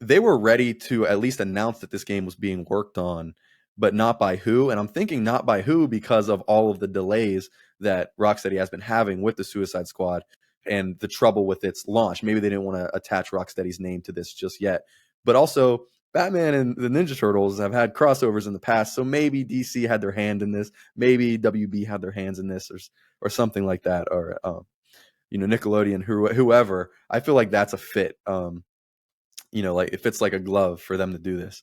they were ready to at least announce that this game was being worked on, but not by who. And I'm thinking not by who because of all of the delays that Rocksteady has been having with the Suicide Squad and the trouble with its launch. Maybe they didn't want to attach Rocksteady's name to this just yet. But also, Batman and the Ninja Turtles have had crossovers in the past, so maybe DC had their hand in this. Maybe WB had their hands in this, or something like that, or Nickelodeon, whoever. I feel like that's a fit. Like it fits like a glove for them to do this.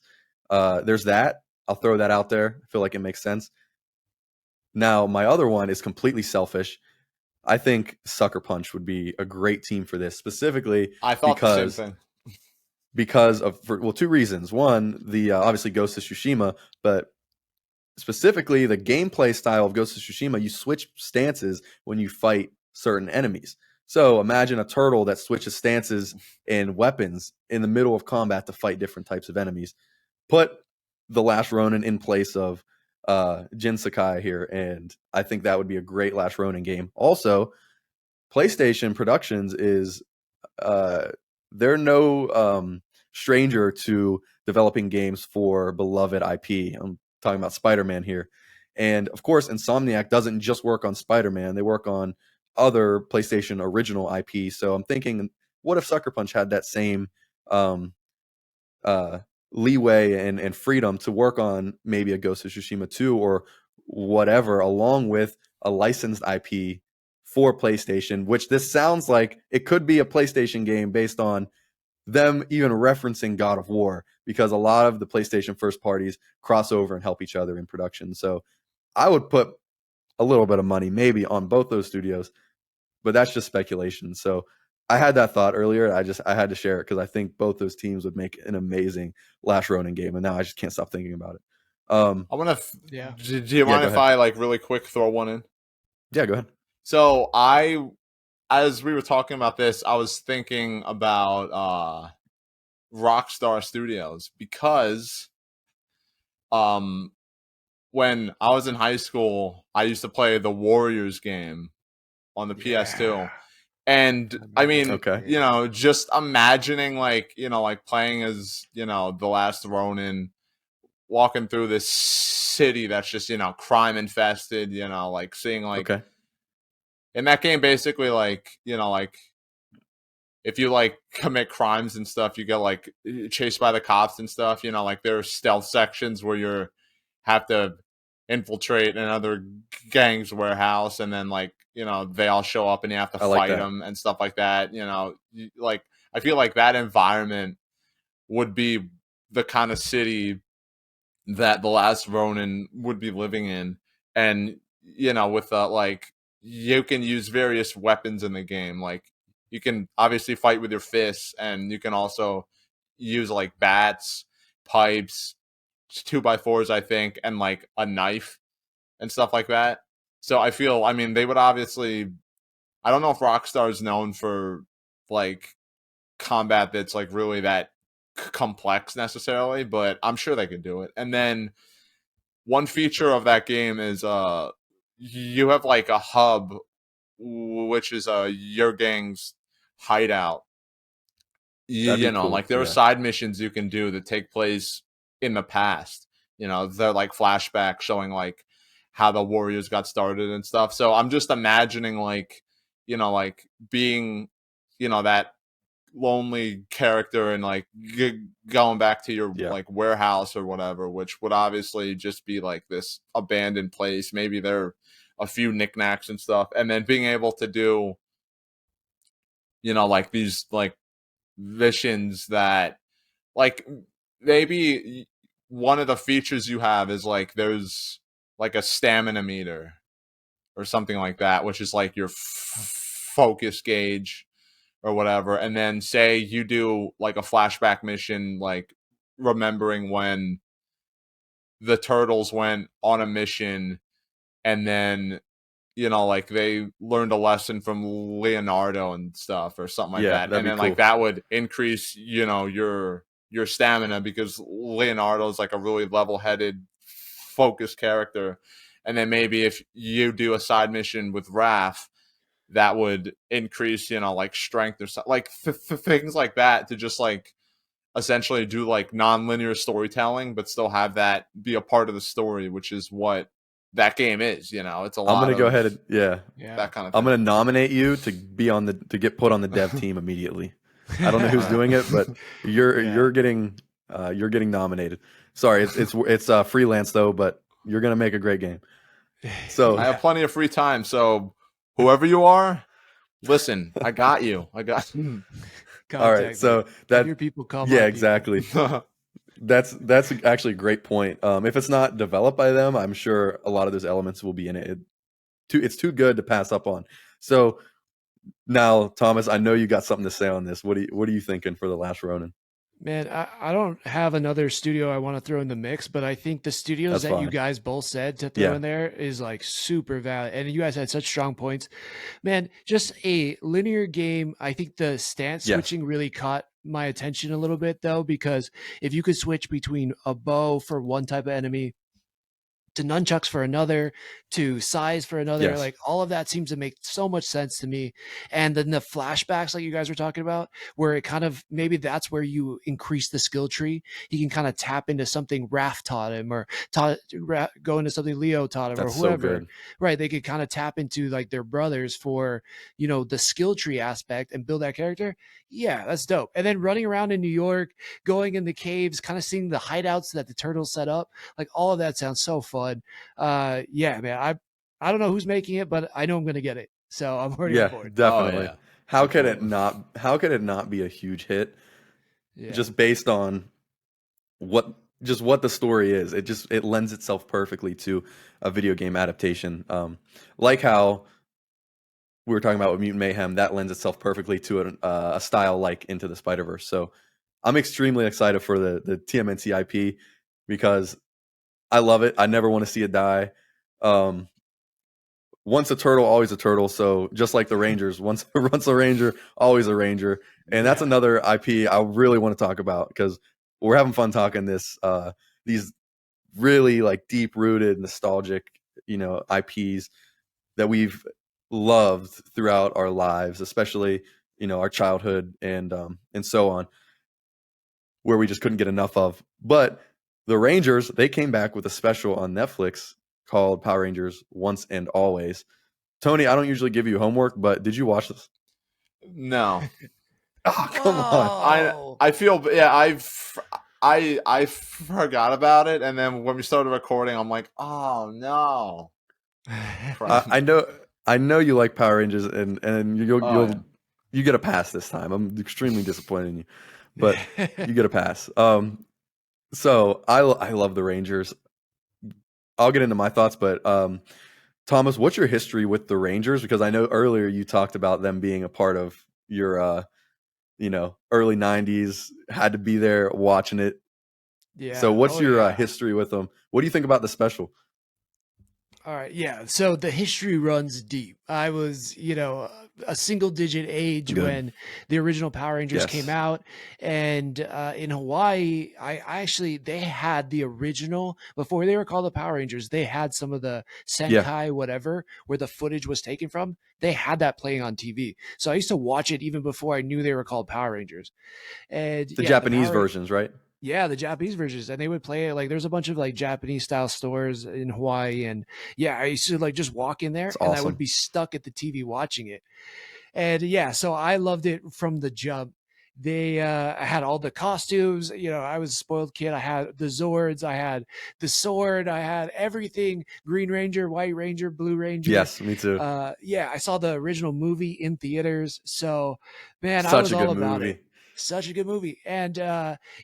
There's that. I'll throw that out there. I feel like it makes sense. Now, my other one is completely selfish. I think Sucker Punch would be a great team for this, specifically I thought the same thing. Because of two reasons. One, the obviously Ghost of Tsushima, but specifically the gameplay style of Ghost of Tsushima, you switch stances when you fight certain enemies. So imagine a turtle that switches stances and weapons in the middle of combat to fight different types of enemies. Put the Last Ronin in place of Jin Sakai here, and I think that would be a great Last Ronin game. Also, PlayStation Productions is they're no stranger to developing games for beloved IP. I'm talking about Spider-Man here. And of course, Insomniac doesn't just work on Spider-Man. They work on other PlayStation original IP. So I'm thinking, what if Sucker Punch had that same leeway and freedom to work on maybe a Ghost of Tsushima 2 or whatever, along with a licensed IP for PlayStation, which this sounds like it could be a PlayStation game based on them even referencing God of War, because a lot of the PlayStation first parties cross over and help each other in production. So I would put a little bit of money maybe on both those studios, but that's just speculation. So I had that thought earlier. I had to share it because I think both those teams would make an amazing Last Ronin game, and now I just can't stop thinking about it. I want to. Yeah. Do you mind if I really quick throw one in? Yeah, go ahead. So as we were talking about this, I was thinking about Rockstar Studios, because when I was in high school, I used to play the Warriors game on the PS2. And I mean, just imagining like playing as, the Last Ronin, walking through this city that's just, crime infested, like seeing like in that game, basically like, if you like commit crimes and stuff, you get like chased by the cops and stuff, like there are stealth sections where you have to infiltrate another gang's warehouse, and then like, they all show up and you have to fight them and stuff like that. Like I feel like that environment would be the kind of city that the last Ronin would be living in, and with like you can use various weapons in the game. Like you can obviously fight with your fists, and you can also use like bats, pipes, 2x4s, I think, and like a knife and stuff like that. So I feel, I mean, they would obviously. I don't know if Rockstar is known for like combat that's like really that complex necessarily, but I'm sure they could do it. And then one feature of that game is you have like a hub, which is your gang's hideout. That'd be cool. Like there are side missions you can do that take place in the past. They're like flashbacks showing like how the Warriors got started and stuff. So I'm just imagining like like being that lonely character and like going back to your like warehouse or whatever, which would obviously just be like this abandoned place. Maybe there are a few knickknacks and stuff, and then being able to do like these like missions that like maybe one of the features you have is like there's like a stamina meter or something like that, which is like your focus gauge or whatever. And then say you do like a flashback mission, like remembering when the Turtles went on a mission and then like they learned a lesson from Leonardo and stuff or something like that. And then cool. like that would increase, your stamina because Leonardo is like a really level-headed, focused character. And then maybe if you do a side mission with Raph, that would increase, like strength or something, like things like that to just like essentially do like non-linear storytelling, but still have that be a part of the story, which is what that game is. It's a lot. I'm gonna go ahead and that kind of thing. I'm gonna nominate you to be on to get put on the dev team immediately. I don't know who's doing it, but you're getting nominated. Sorry, it's freelance though, but you're gonna make a great game. So I have plenty of free time, so whoever you are, listen, I got you. All right, so that your people come. Yeah, exactly. That's actually a great point. If it's not developed by them, I'm sure a lot of those elements will be in it. It's too good to pass up on. So now, Thomas, I know you got something to say on this. What are you thinking for the last Ronin? Man, I don't have another studio I want to throw in the mix, but I think the studios that you guys both said to throw in there is like super valid. And you guys had such strong points. Man, just a linear game. I think the stance switching really caught my attention a little bit though, because if you could switch between a bow for one type of enemy to nunchucks for another, to size for another, like all of that seems to make so much sense to me. And then the flashbacks like you guys were talking about, where it kind of, maybe that's where you increase the skill tree. He can kind of tap into something Raph taught him, or go into something Leo taught him, That's or whoever. So good. Right. They could kind of tap into like their brothers for, the skill tree aspect and build that character. Yeah, that's dope. And then running around in New York, going in the caves, kind of seeing the hideouts that the Turtles set up, like all of that sounds so fun. Yeah, man, I don't know who's making it, but I know I'm going to get it. So I'm already on board. Definitely. Oh, yeah. How could it not be a huge hit? Yeah. Just based on what the story is. It lends itself perfectly to a video game adaptation. Like how we were talking about with Mutant Mayhem, that lends itself perfectly to a style like Into the Spider-Verse. So I'm extremely excited for the TMNT IP because I love it. I never want to see it die. Once a turtle, always a turtle. So just like the Rangers, once a Ranger, always a Ranger. And that's another IP I really want to talk about because we're having fun talking these really like deep rooted, nostalgic, IPs that we've loved throughout our lives, especially, our childhood and so on, where we just couldn't get enough of. But the Rangers, they came back with a special on Netflix called Power Rangers Once and Always. Tony, I don't usually give you homework, but did you watch this? No. Oh, come on. I feel I forgot about it, and then when we started recording, I'm like, oh no. I know you like Power Rangers, and you get a pass this time. I'm extremely disappointed in you, but you get a pass. So I love the Rangers. I'll get into my thoughts, but Thomas, what's your history with the Rangers? Because I know earlier you talked about them being a part of your early 90s, had to be there watching it. So Yeah. what's Oh your yeah. history with them? What do you think about the special? All right, yeah. So the history runs deep. I was, a single digit age Good. when the original Power Rangers came Yes. out, and in Hawaii, I actually they had the original before they were called the Power Rangers. They had some of the Yeah. Senkai whatever where the footage was taken from. They had that playing on TV, so I used to watch it even before I knew they were called Power Rangers. And The yeah, the Japanese Power versions, right? yeah, the Japanese versions, and they would play it like there's a bunch of like Japanese style stores in Hawaii, and yeah, I used to like just walk in there, It's and I would awesome. be stuck at the TV watching it, and yeah, so I loved it from the jump. They had all the costumes. I was a spoiled kid. I had the Zords, I had the sword, I had everything: Green Ranger, White Ranger, Blue Ranger. Yes, me too. Yeah, I saw the original movie in theaters, so man, I Such was a all good about it. movie. Such a good movie. And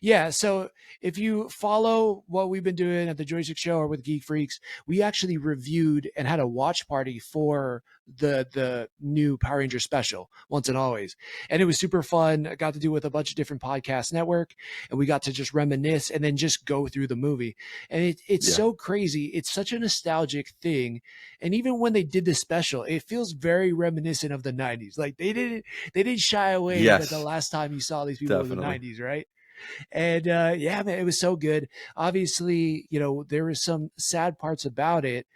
yeah, so if you follow what we've been doing at the Joy Schtick Show or with Geek Freaks, we actually reviewed and had a watch party for the new Power Ranger special, Once and Always. And it was super fun. I got to do it with a bunch of different podcast network, and we got to just reminisce and then just go through the movie. And it's Yeah. so crazy. It's such a nostalgic thing. And even when they did this special, it feels very reminiscent of the 90s. Like they didn't shy away that the Yes, last time you saw these people was the definitely. 90s, right? And yeah, man, it was so good. Obviously, there were some sad parts about it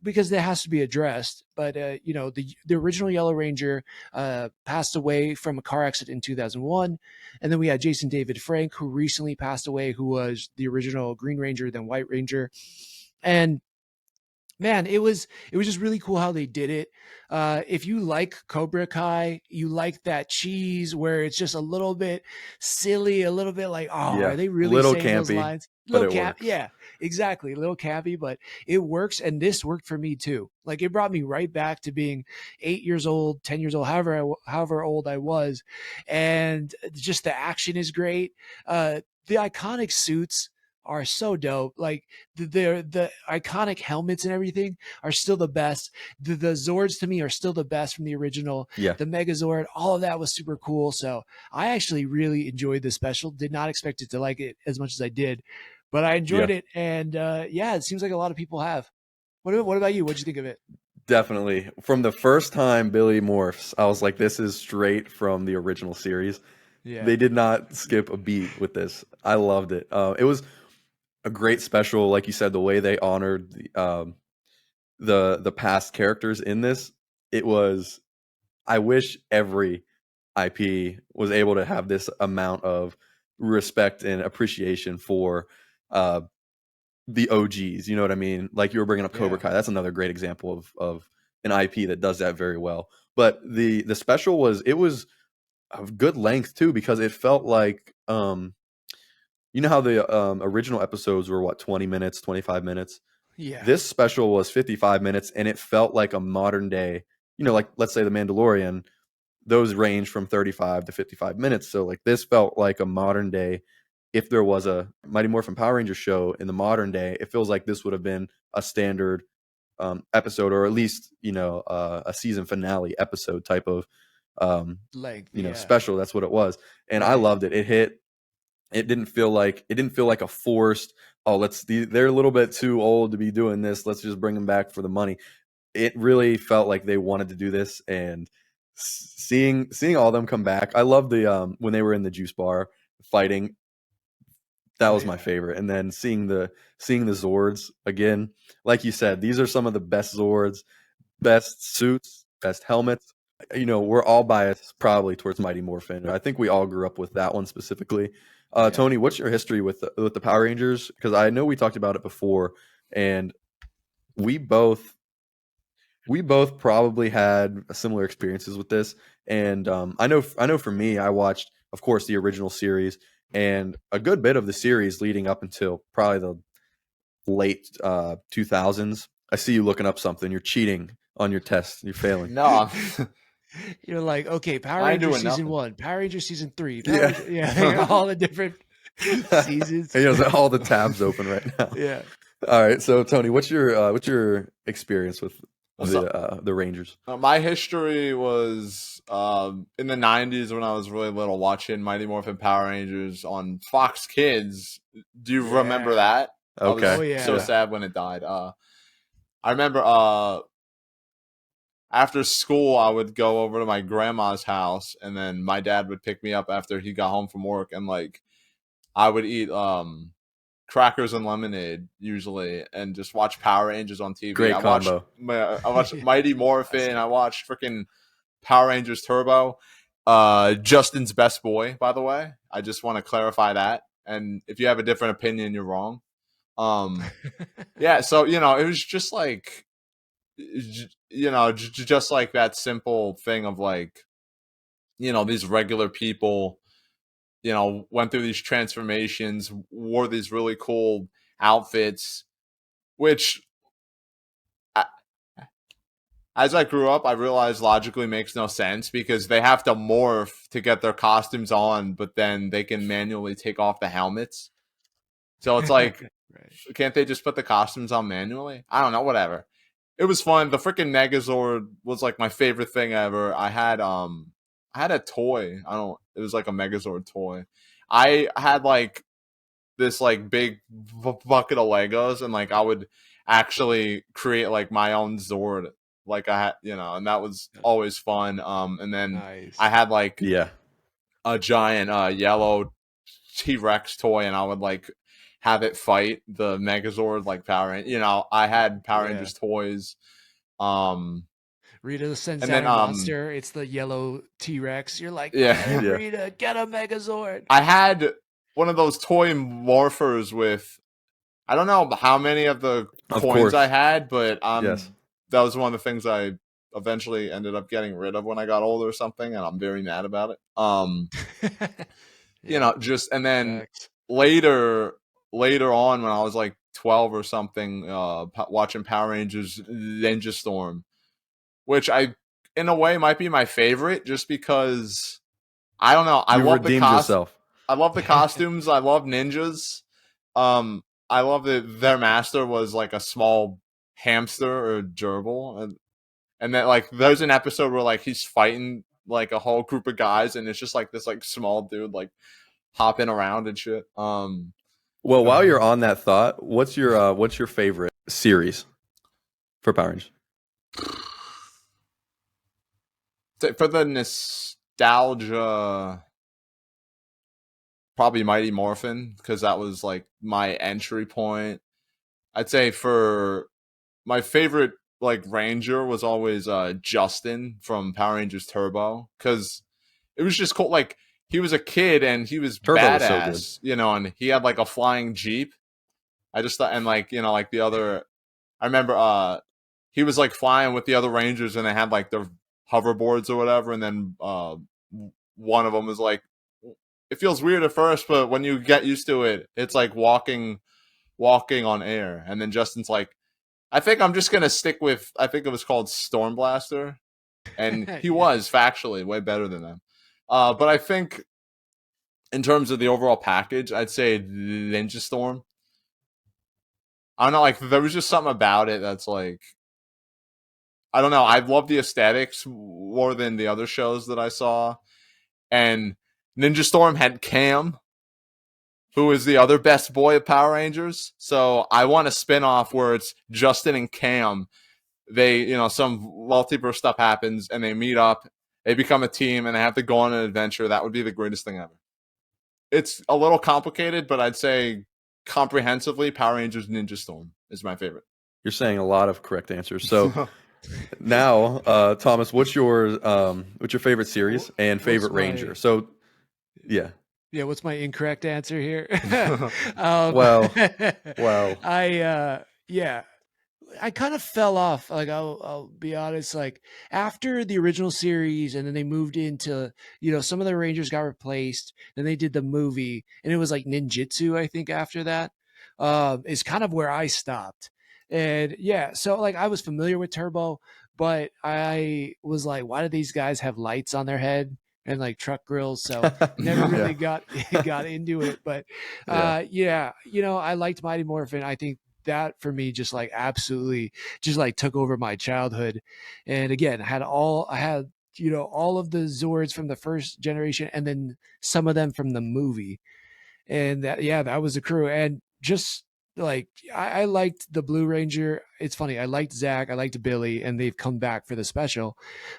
because that has to be addressed. But the original Yellow Ranger passed away from a car accident in 2001, and then we had Jason David Frank, who recently passed away, who was the original Green Ranger, then White Ranger, and man, it was just really cool how they did it. If you like Cobra Kai, you like that cheese where it's just a little bit silly, a little bit like, oh, are Yeah. they really Little saying those campy, lines? but Little it cap, works. yeah, exactly, a little campy, but it works, and this worked for me too. Like it brought me right back to being 8 years old, 10 years old, however old I was, and just the action is great. The iconic suits are so dope. Like the iconic helmets and everything are still the best. The Zords to me are still the best from the original. Yeah. The Megazord, all of that was super cool. So I actually really enjoyed the special. Did not expect it to like it as much as I did, but I Yeah. enjoyed it. And yeah, it seems like a lot of people have. What about you? What'd you think of it? Definitely. From the first time Billy morphs, I was like, this is straight from the original series. Yeah, They did not skip a beat with this. I loved it. It was a great special, like you said, the way they honored the past characters in this. It was. I wish every IP was able to have this amount of respect and appreciation for uh, the OGs. You know what I mean? Like you were bringing up Cobra yeah, Kai. That's another great example of an IP that does that very well. But the special was of good length too, because it felt like you know how the original episodes were what, 20 minutes, 25 minutes. yeah, This special was 55 minutes, and it felt like a modern day. Like let's say the Mandalorian, those range from 35 to 55 minutes. So like this felt like a modern day. If there was a Mighty Morphin Power Rangers show in the modern day, it feels like this would have been a standard episode, or at least a season finale episode type of um, length, yeah, special. That's what it was, and I right, loved it. It hit. It didn't feel like a forced. Oh, they're a little bit too old to be doing this. Let's just bring them back for the money. It really felt like they wanted to do this, and seeing all of them come back. I love the when they were in the juice bar fighting. That oh was my yeah, favorite. And then seeing the Zords again, like you said, these are some of the best Zords, best suits, best helmets. We're all biased probably towards Mighty Morphin. I think we all grew up with that one specifically. yeah. Tony, what's your history with the Power Rangers? Because I know we talked about it before, and we both we both probably had similar experiences with this. And I know for me, I watched, of course, the original series and a good bit of the series leading up until probably the late 2000s. I see you looking up something. You're cheating on your test. You're failing. No, You're like, okay, Power I ain't Rangers doing season nothing. one, Power Rangers season three, Power Yeah. Rangers, yeah, all the different. Seasons. He has all the tabs open right now. Yeah. All right, so Tony, what's your experience with So- the Rangers? My history was in the 90s when I was really little, watching Mighty Morphin Power Rangers on Fox Kids. Do you remember Yeah. that? Okay. I was Oh, yeah. so sad when it died. I remember after school, I would go over to my grandma's house, and then my dad would pick me up after he got home from work, and like I would eat crackers and lemonade usually, and just watch Power Rangers on TV. Great combo. I watched Mighty Morphin. I watched freaking Power Rangers Turbo. Justin's best boy, by the way. I just want to clarify that. And if you have a different opinion, you're wrong. Yeah. So it was just like, just like that simple thing of like, these regular people, went through these transformations, wore these really cool outfits, which as I grew up, I realized logically makes no sense because they have to morph to get their costumes on, but then they can manually take off the helmets. So it's like, Right. can't they just put the costumes on manually? I don't know, whatever. It was fun. The freaking Megazord was like my favorite thing ever. I had a toy. It was like a Megazord toy. I had like this like big bucket of Legos, and like I would actually create like my own Zord. Like I had, and that was always fun. And then Nice. I had like Yeah. a giant yellow T-Rex toy, and I would like have it fight the Megazord like Power Rangers. I had Power Rangers toys. Rita sends and out then, a monster. It's the yellow T-Rex. You're like, Yeah. get him, Yeah. Rita, get a Megazord. I had one of those toy morphers with, I don't know how many of the Of coins course. I had, but Yes. that was one of the things I eventually ended up getting rid of when I got older or something, and I'm very mad about it. And then Facts. later on when I was like 12 or something, watching Power Rangers Ninja Storm, which I in a way might be my favorite just because I don't know, I You love the redeemed yourself. I love the costumes. I love ninjas. I love that their master was like a small hamster or gerbil, and then like there's an episode where like he's fighting like a whole group of guys, and it's just like this like small dude like hopping around and shit. Well, while you're on that thought, what's your favorite series for Power Rangers? For the nostalgia, probably Mighty Morphin, because that was like my entry point. I'd say for my favorite like Ranger was always Justin from Power Rangers Turbo, because it was just cool. Like he was a kid and he was Turbo was so badass, and he had like a flying Jeep. I just thought, and like like the other, I remember he was like flying with the other Rangers, and they had like their hoverboards or whatever, and then one of them was like, it feels weird at first, but when you get used to it, it's like walking on air. And then Justin's like, I think I'm just gonna stick with, I think it was called Storm Blaster, and he was factually way better than them. But I think in terms of the overall package, I'd say Ninja Storm. I don't know, like there was just something about it that's like, I don't know. I love the aesthetics more than the other shows that I saw. And Ninja Storm had Cam, who is the other best boy of Power Rangers. So I want a spinoff where it's Justin and Cam. They, some multiverse stuff happens and they meet up, they become a team, and they have to go on an adventure. That would be the greatest thing ever. It's a little complicated, but I'd say comprehensively, Power Rangers Ninja Storm is my favorite. You're saying a lot of correct answers. So now, Thomas, what's your favorite series and favorite Ranger? So, yeah. Yeah, what's my incorrect answer here? Well, I kind of fell off. Like I'll be honest. Like after the original series, and then they moved into some of the Rangers got replaced. Then they did the movie, and it was like ninjutsu. I think after that is kind of where I stopped. And yeah, so like I was familiar with Turbo, but I was like, why do these guys have lights on their head? and like truck grills. So never really got into it. But yeah, you know, I liked Mighty Morphin. I think that for me just like absolutely just like took over my childhood. And again, I had, you know, all of the Zords from the first generation and then some of them from the movie. And that, yeah, that was the crew. And just like I liked the Blue Ranger. It's funny, I liked Zach, I liked Billy, and they've come back for the special.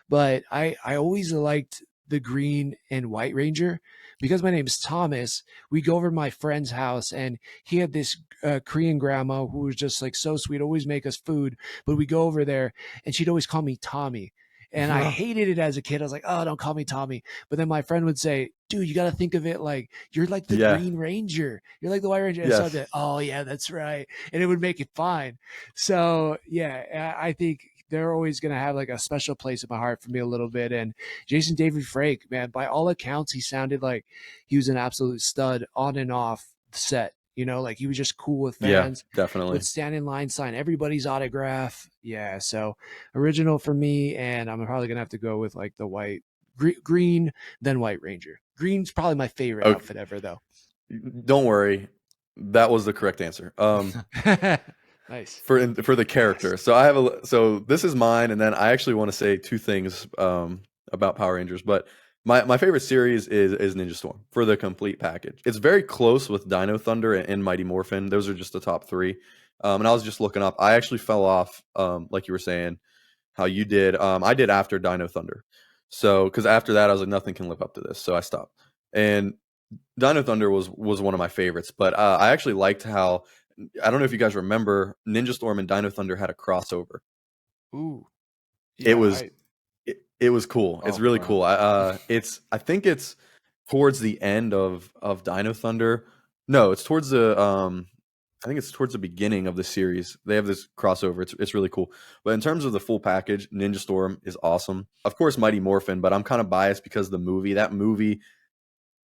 But I always liked the Green and White Ranger because my name is Thomas. We go over to my friend's house, and he had this Korean grandma who was just like so sweet, always make us food. But we go over there, and she'd always call me Tommy. And I hated it as a kid. I was like, oh, don't call me Tommy. But then my friend would say, dude, you got to think of it like you're like the Green Ranger. You're like the White Ranger. And so I'd be like, oh, yeah, that's right. And it would make it fine. So, yeah, I think they're always going to have like a special place in my heart for me a little bit. And Jason David Frank, man, by all accounts, he sounded like he was an absolute stud on and off the set. You know, like he was just cool with fans. Yeah, definitely. Would stand in line, sign everybody's autograph. Yeah, so original for me, and I'm probably gonna have to go with like the white, green, then White Ranger. Green's probably my favorite outfit ever, though. Don't worry, that was the correct answer. Nice for the character. So this is mine, and then I actually want to say two things about Power Rangers, but. My favorite series is Ninja Storm for the complete package. It's very close with Dino Thunder and Mighty Morphin. Those are just the top three. And I was just looking up. I actually fell off, like you were saying, how you did. I did after Dino Thunder. So, because after that, I was like, nothing can live up to this. So I stopped. And Dino Thunder was one of my favorites. But I actually liked how, I don't know if you guys remember, Ninja Storm and Dino Thunder had a crossover. Ooh. Yeah, it was cool. It's really cool. I think it's towards the end of Dino Thunder. No, it's towards the I think it's towards the beginning of the series. They have this crossover. It's really cool. But in terms of the full package, Ninja Storm is awesome. Of course, Mighty Morphin, but I'm kind of biased because that movie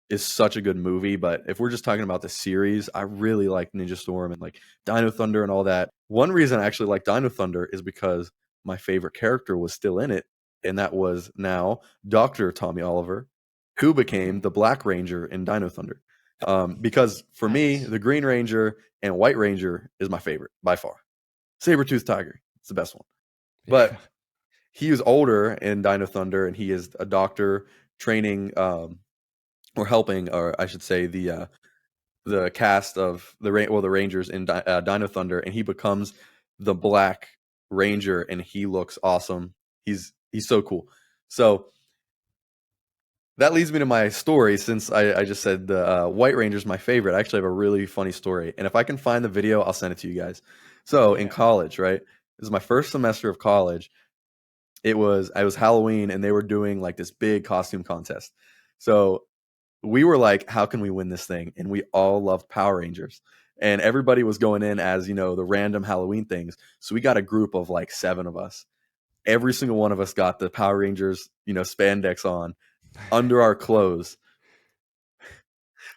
is such a good movie. But if we're just talking about the series, I really like Ninja Storm and like Dino Thunder and all that. One reason I actually like Dino Thunder is because my favorite character was still in it. And that was now Dr. Tommy Oliver, who became the Black Ranger in Dino Thunder. Because for me, the Green Ranger and White Ranger is my favorite by far. Saber-toothed Tiger, it's the best one. But he was older in Dino Thunder, and he is a doctor training or helping, or I should say, the cast of the Rangers in Dino Thunder, and he becomes the Black Ranger, and he looks awesome. He's so cool. So that leads me to my story. Since I just said the White Ranger is my favorite, I actually have a really funny story. And if I can find the video, I'll send it to you guys. So in college, right? This is my first semester of college. It was Halloween, and they were doing like this big costume contest. So we were like, how can we win this thing? And we all loved Power Rangers. And everybody was going in as, the random Halloween things. So we got a group of like 7 of us. Every single one of us got the Power Rangers, spandex on under our clothes.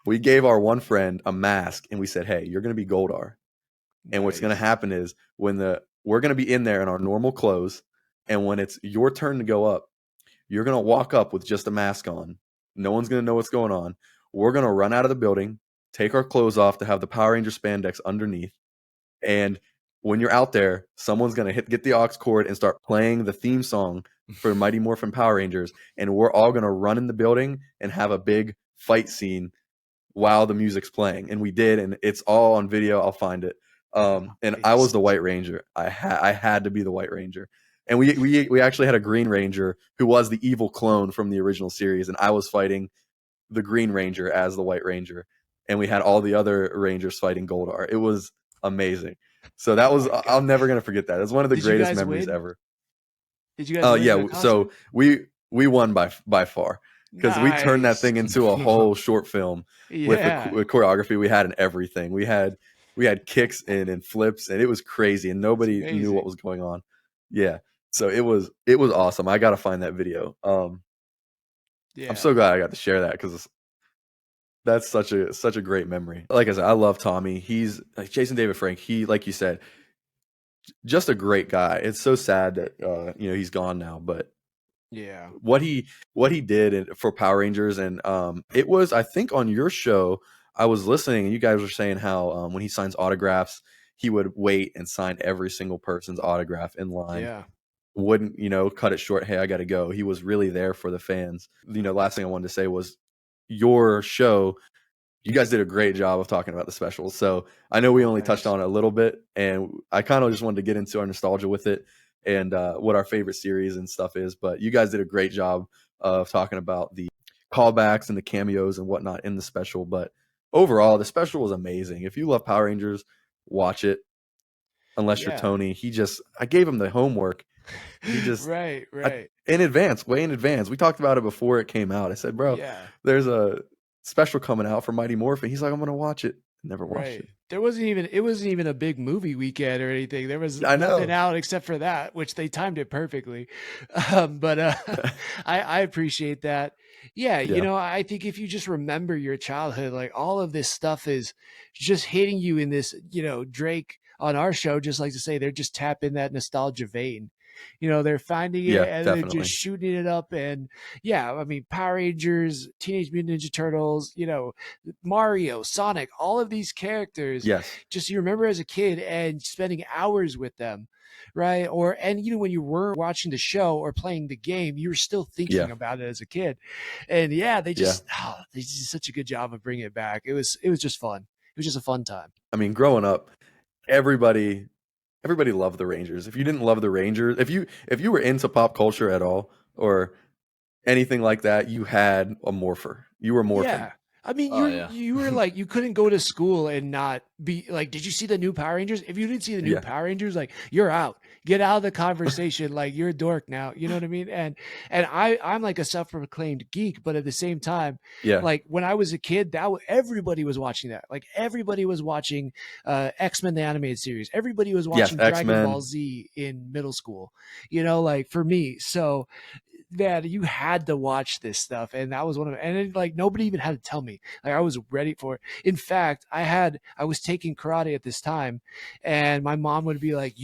We gave our one friend a mask, and we said, hey, you're going to be Goldar. And what's going to happen is we're going to be in there in our normal clothes. And when it's your turn to go up, you're going to walk up with just a mask on. No one's going to know what's going on. We're going to run out of the building, take our clothes off to have the Power Ranger spandex underneath. And when you're out there, someone's going to get the aux cord and start playing the theme song for Mighty Morphin Power Rangers. And we're all going to run in the building and have a big fight scene while the music's playing. And we did, and it's all on video. I'll find it. And I was the White Ranger. I had to be the White Ranger. And we actually had a Green Ranger who was the evil clone from the original series. And I was fighting the Green Ranger as the White Ranger. And we had all the other Rangers fighting Goldar. It was amazing. So that was, I'm never going to forget that. It's one of the greatest memories ever. Did you guys win? Yeah. So we won by far because we turned that thing into a whole short film with choreography we had and everything. We had kicks and flips, and it was crazy, and nobody knew what was going on. Yeah. So it was awesome. I got to find that video. I'm so glad I got to share that because that's such a great memory. Like I said, I love Tommy. He's like Jason David Frank. He, like you said, just a great guy. It's so sad that he's gone now, but Yeah. what he did for Power Rangers, and it was, I think, on your show I was listening, and you guys were saying how when he signs autographs, he would wait and sign every single person's autograph in line. Yeah. Wouldn't, cut it short. Hey, I got to go. He was really there for the fans. Last thing I wanted to say was your show. You guys did a great job of talking about the specials. So I know we only touched on it a little bit, and I kind of just wanted to get into our nostalgia with it and what our favorite series and stuff is. But you guys did a great job of talking about the callbacks and the cameos and whatnot in the special. But overall, the special was amazing. If you love Power Rangers, watch it. Unless you're Tony, I gave him the homework. He just right. way in advance. We talked about it before it came out. I said, bro, there's a special coming out for Mighty Morphin. He's like, I'm gonna watch it. Never watched it. It wasn't even a big movie weekend or anything. There was nothing out except for that, which they timed it perfectly. But I appreciate that. Yeah, I think if you just remember your childhood, like all of this stuff is just hitting you in this, Drake on our show just likes to say they're just tapping that nostalgia vein. They're finding it and definitely. they're just shooting it up. And I mean, Power Rangers, Teenage Mutant Ninja Turtles, Mario, Sonic, all of these characters. Yes. Just you remember as a kid and spending hours with them. Right. And when you were watching the show or playing the game, you were still thinking about it as a kid. And they just did such a good job of bringing it back. It was just fun. It was just a fun time. I mean, growing up, everybody loved the Rangers. If you didn't love the Rangers, if you were into pop culture at all or anything like that, you had a morpher. You were morphing. Yeah. I mean, you were like, you couldn't go to school and not be like, did you see the new Power Rangers? If you didn't see the new Power Rangers, like you're out, get out of the conversation. Like you're a dork now. You know what I mean? And I'm like a self-proclaimed geek, but at the same time, like when I was a kid, everybody was watching that. Like everybody was watching X-Men, the animated series. Everybody was watching Dragon Ball Z in middle school, like for me. So man, you had to watch this stuff. And that was one of them. And it, like, nobody even had to tell me. Like, I was ready for it. In fact, I was taking karate at this time, and my mom would be like,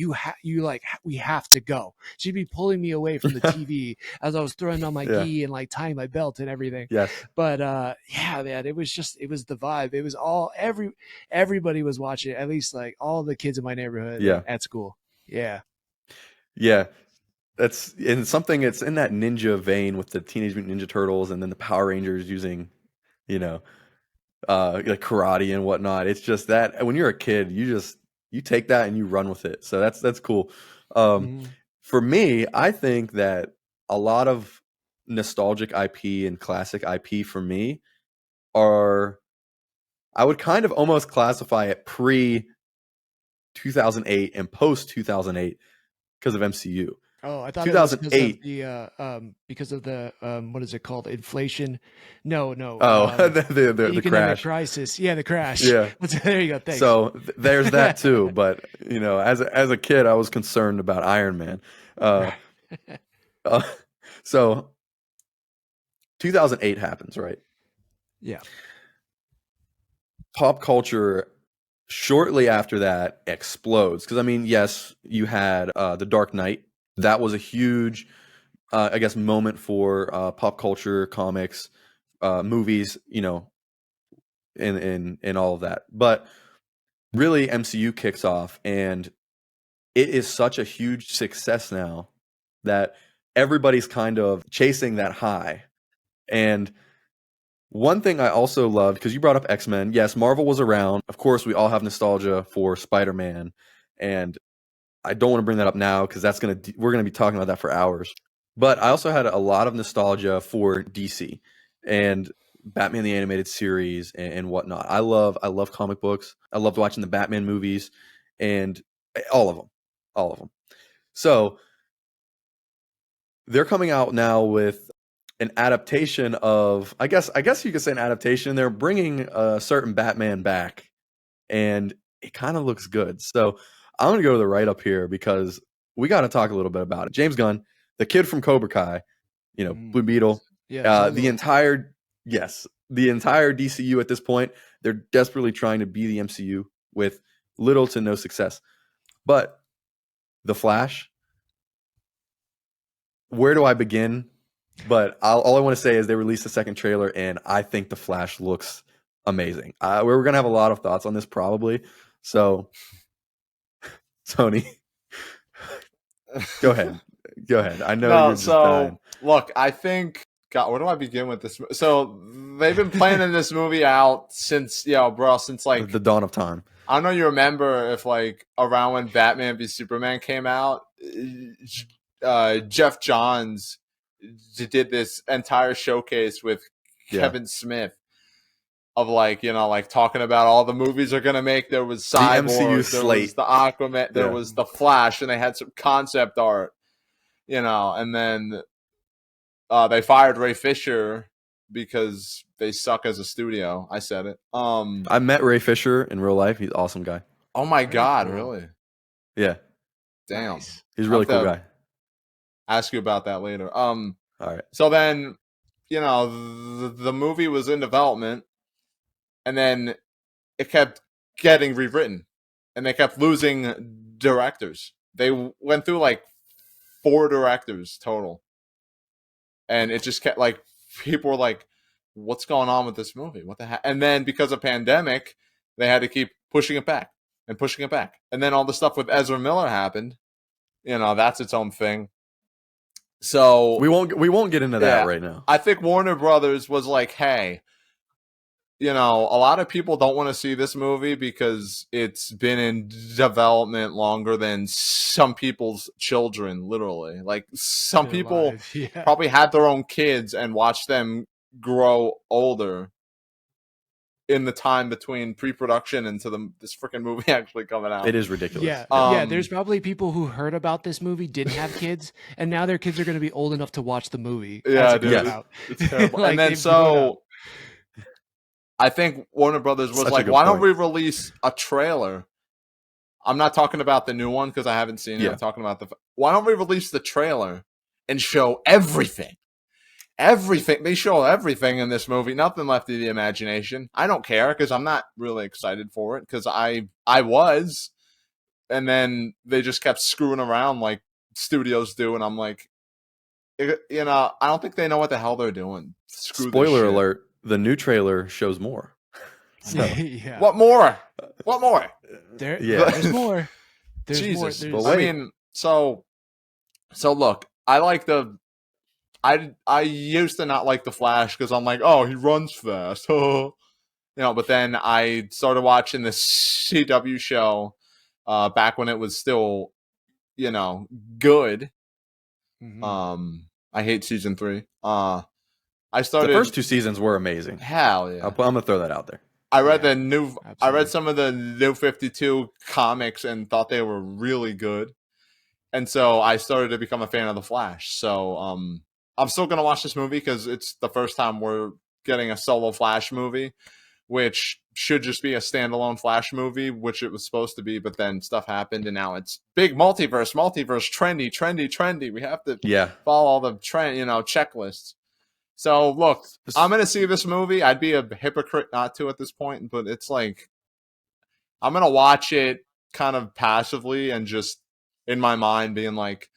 we have to go. She'd be pulling me away from the TV as I was throwing on my gi and like tying my belt and everything. Yes. But man, it was the vibe. It was everybody was watching it, at least like all the kids in my neighborhood at school. Yeah. Yeah. It's in something. It's in that ninja vein with the Teenage Mutant Ninja Turtles, and then the Power Rangers using, like karate and whatnot. It's just that when you're a kid, you take that and you run with it. So that's cool. For me, I think that a lot of nostalgic IP and classic IP for me are, I would kind of almost classify it pre 2008 and post 2008 because of MCU. Oh, I thought 2008. It was because of the what is it called? Inflation? No. Oh, the economic crash. Crisis. Yeah, the crash. Yeah. There you go. Thanks. So there's that too. But as a kid, I was concerned about Iron Man. So 2008 happens, right? Yeah. Pop culture shortly after that explodes because yes, you had The Dark Knight. That was a huge, I guess, moment for pop culture, comics, movies, in all of that. But really, MCU kicks off, and it is such a huge success now that everybody's kind of chasing that high. And one thing I also loved, because you brought up X-Men. Yes, Marvel was around. Of course, we all have nostalgia for Spider-Man, and I don't want to bring that up now because we're gonna be talking about that for hours. But I also had a lot of nostalgia for DC and Batman the Animated Series and whatnot. I love comic books. I loved watching the Batman movies and all of them. So they're coming out now with an adaptation of, I guess you could say an adaptation. They're bringing a certain Batman back, and it kind of looks good. So I'm going to go to the write up here because we got to talk a little bit about it. James Gunn, the kid from Cobra Kai, Blue Beetle, the entire DCU at this point, they're desperately trying to be the MCU with little to no success. But The Flash, where do I begin But all I want to say is they released a second trailer, and I think the Flash looks amazing. We're gonna have a lot of thoughts on this probably. So, Tony, go ahead. Go ahead. I know No, you're just dying. look, I think, God, where do I begin with this? So they've been planning this movie out since, since like The dawn of time. I don't know. You remember if like around when Batman v Superman came out, Jeff Johns did this entire showcase with Kevin Smith of like talking about all the movies they're gonna make. There was Cyborg, there was the Aquaman, there was the Flash, and they had some concept art, and then they fired Ray Fisher because they suck as a studio. I said it. I met Ray Fisher in real life. He's an awesome guy. Oh my God, really? Yeah. Damn. Nice. He's a really cool guy. Ask you about that later. All right. So then, the movie was in development, and then it kept getting rewritten, and they kept losing directors. They went through like 4 directors total, and it just kept like people were like, "What's going on with this movie? What the heck?" And then because of pandemic, they had to keep pushing it back and pushing it back, and then all the stuff with Ezra Miller happened. That's its own thing. So we won't get into that right now. I think Warner Brothers was like, hey, a lot of people don't want to see this movie because it's been in development longer than some people's children, literally. Like some people probably had their own kids and watched them grow older in the time between pre-production and to this freaking movie actually coming out. It is ridiculous. Yeah, there's probably people who heard about this movie, didn't have kids, and now their kids are going to be old enough to watch the movie. Yeah, dude. It's terrible. Like, and then I think Warner Brothers was like, why don't we release a trailer? I'm not talking about the new one because I haven't seen it. I'm talking about why don't we release the trailer and show everything? Everything. They show everything in this movie. Nothing left to the imagination. I don't care because I'm not really excited for it because I was. And then they just kept screwing around like studios do. And I'm like, I don't think they know what the hell they're doing. Spoiler alert. The new trailer shows more. So, What more? What more? There's more. There's Jesus. more. I mean, so look, I like I used to not like the Flash because I'm like, oh, he runs fast. But then I started watching the CW show back when it was still, good. Mm-hmm. I hate season 3. I started. The first 2 seasons were amazing. Hell yeah! I'm gonna throw that out there. I read I read some of the New 52 comics and thought they were really good, and so I started to become a fan of the Flash. So I'm still gonna watch this movie because it's the first time we're getting a solo Flash movie, which should just be a standalone Flash movie, which it was supposed to be, but then stuff happened, and now it's big multiverse, trendy. We have to follow all the trend, checklists. So look, I'm gonna see this movie. I'd be a hypocrite not to at this point, but it's like I'm gonna watch it kind of passively and just in my mind being like,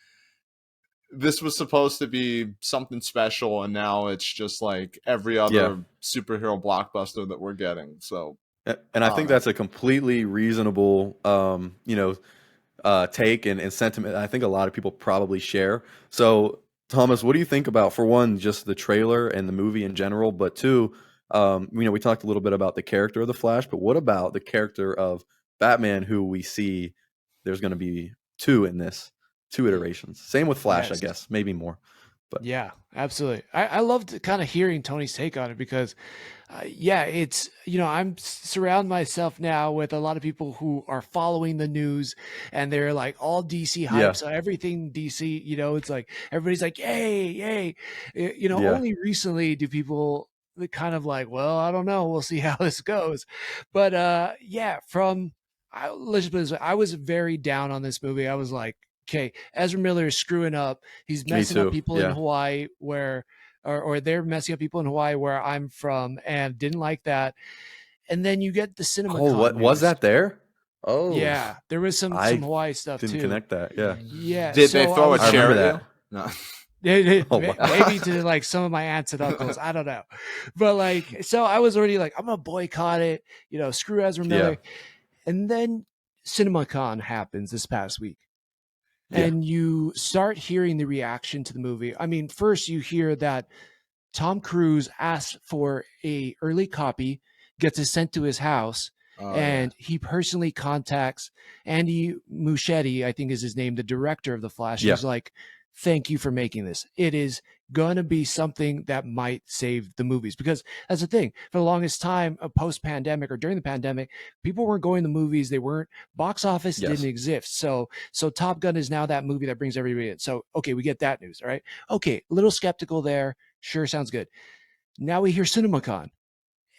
this was supposed to be something special, and now it's just like every other superhero blockbuster that we're getting. So, and I think that's a completely reasonable, take and sentiment. I think a lot of people probably share. So, Thomas, what do you think about, for one, just the trailer and the movie in general, but 2, we talked a little bit about the character of the Flash, but what about the character of Batman, who we see there's going to be 2 in this, 2 iterations. Same with Flash, I guess, maybe more. But yeah, absolutely. I loved kind of hearing Tony's take on it because, it's, I'm surrounding myself now with a lot of people who are following the news and they're like all DC hype. So everything DC, it's like, everybody's like, yay. Only recently do people kind of like, well, I don't know. We'll see how this goes. But let's just put it this way. I was very down on this movie. I was like, okay, Ezra Miller is screwing up. He's messing up people in Hawaii or they're messing up people in Hawaii where I'm from, and didn't like that. And then you get the cinema. Oh, what was that there? Oh, yeah, there was some Hawaii stuff didn't too. Connect that. Yeah. Yeah. Did they throw a chair at you? No. Oh, wow. Maybe to like some of my aunts and uncles. I don't know. But like, so I was already like, I'm going to boycott it, screw Ezra Miller. Yeah. And then CinemaCon happens this past week. Yeah. And you start hearing the reaction to the movie. I mean, first you hear that Tom Cruise asked for a early copy, gets it sent to his house, and he personally contacts Andy Muschietti, I think is his name, the director of The Flash. Yeah. He's like, thank you for making this. It is going to be something that might save the movies, because that's the thing. For the longest time, post-pandemic or during the pandemic, people weren't going to movies. They weren't, box office Yes. didn't exist. So Top Gun is now that movie that brings everybody in. So, okay, we get that news, all right? Okay, a little skeptical there. Sure, sounds good. Now we hear CinemaCon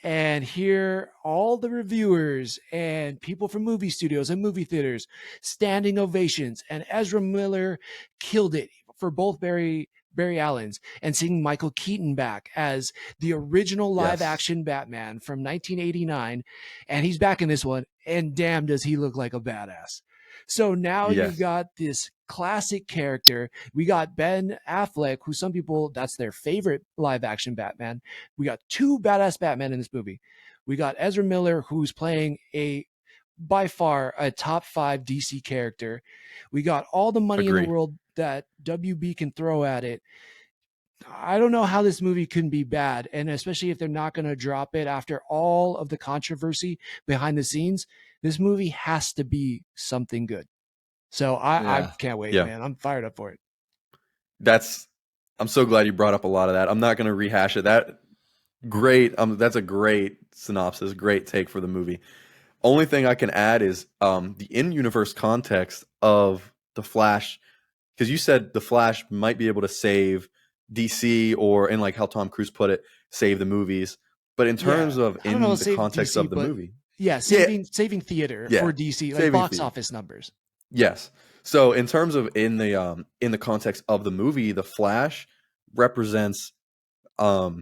and hear all the reviewers and people from movie studios and movie theaters standing ovations. And Ezra Miller killed it for both Barry Allen's, and seeing Michael Keaton back as the original live action Batman from 1989. And he's back in this one. And damn, does he look like a badass. So now you've got this classic character. We got Ben Affleck, who some people, that's their favorite live action Batman. We got two badass Batman in this movie. We got Ezra Miller, who's playing by far a top 5 DC character. We got all the money in the world that WB can throw at it. I don't know how this movie can be bad, and especially if they're not going to drop it after all of the controversy behind the scenes. This movie has to be something good. So I can't wait, man. I'm fired up for it. I'm so glad you brought up a lot of that. I'm not going to rehash it. That's a great synopsis, great take for the movie. Only thing I can add is the in-universe context of the Flash, because you said the Flash might be able to save DC, or in like how Tom Cruise put it, save the movies. But in terms of in the context DC, of the movie, saving theater for DC, like box office numbers. Yes. So in terms of in the context of the movie, the Flash represents like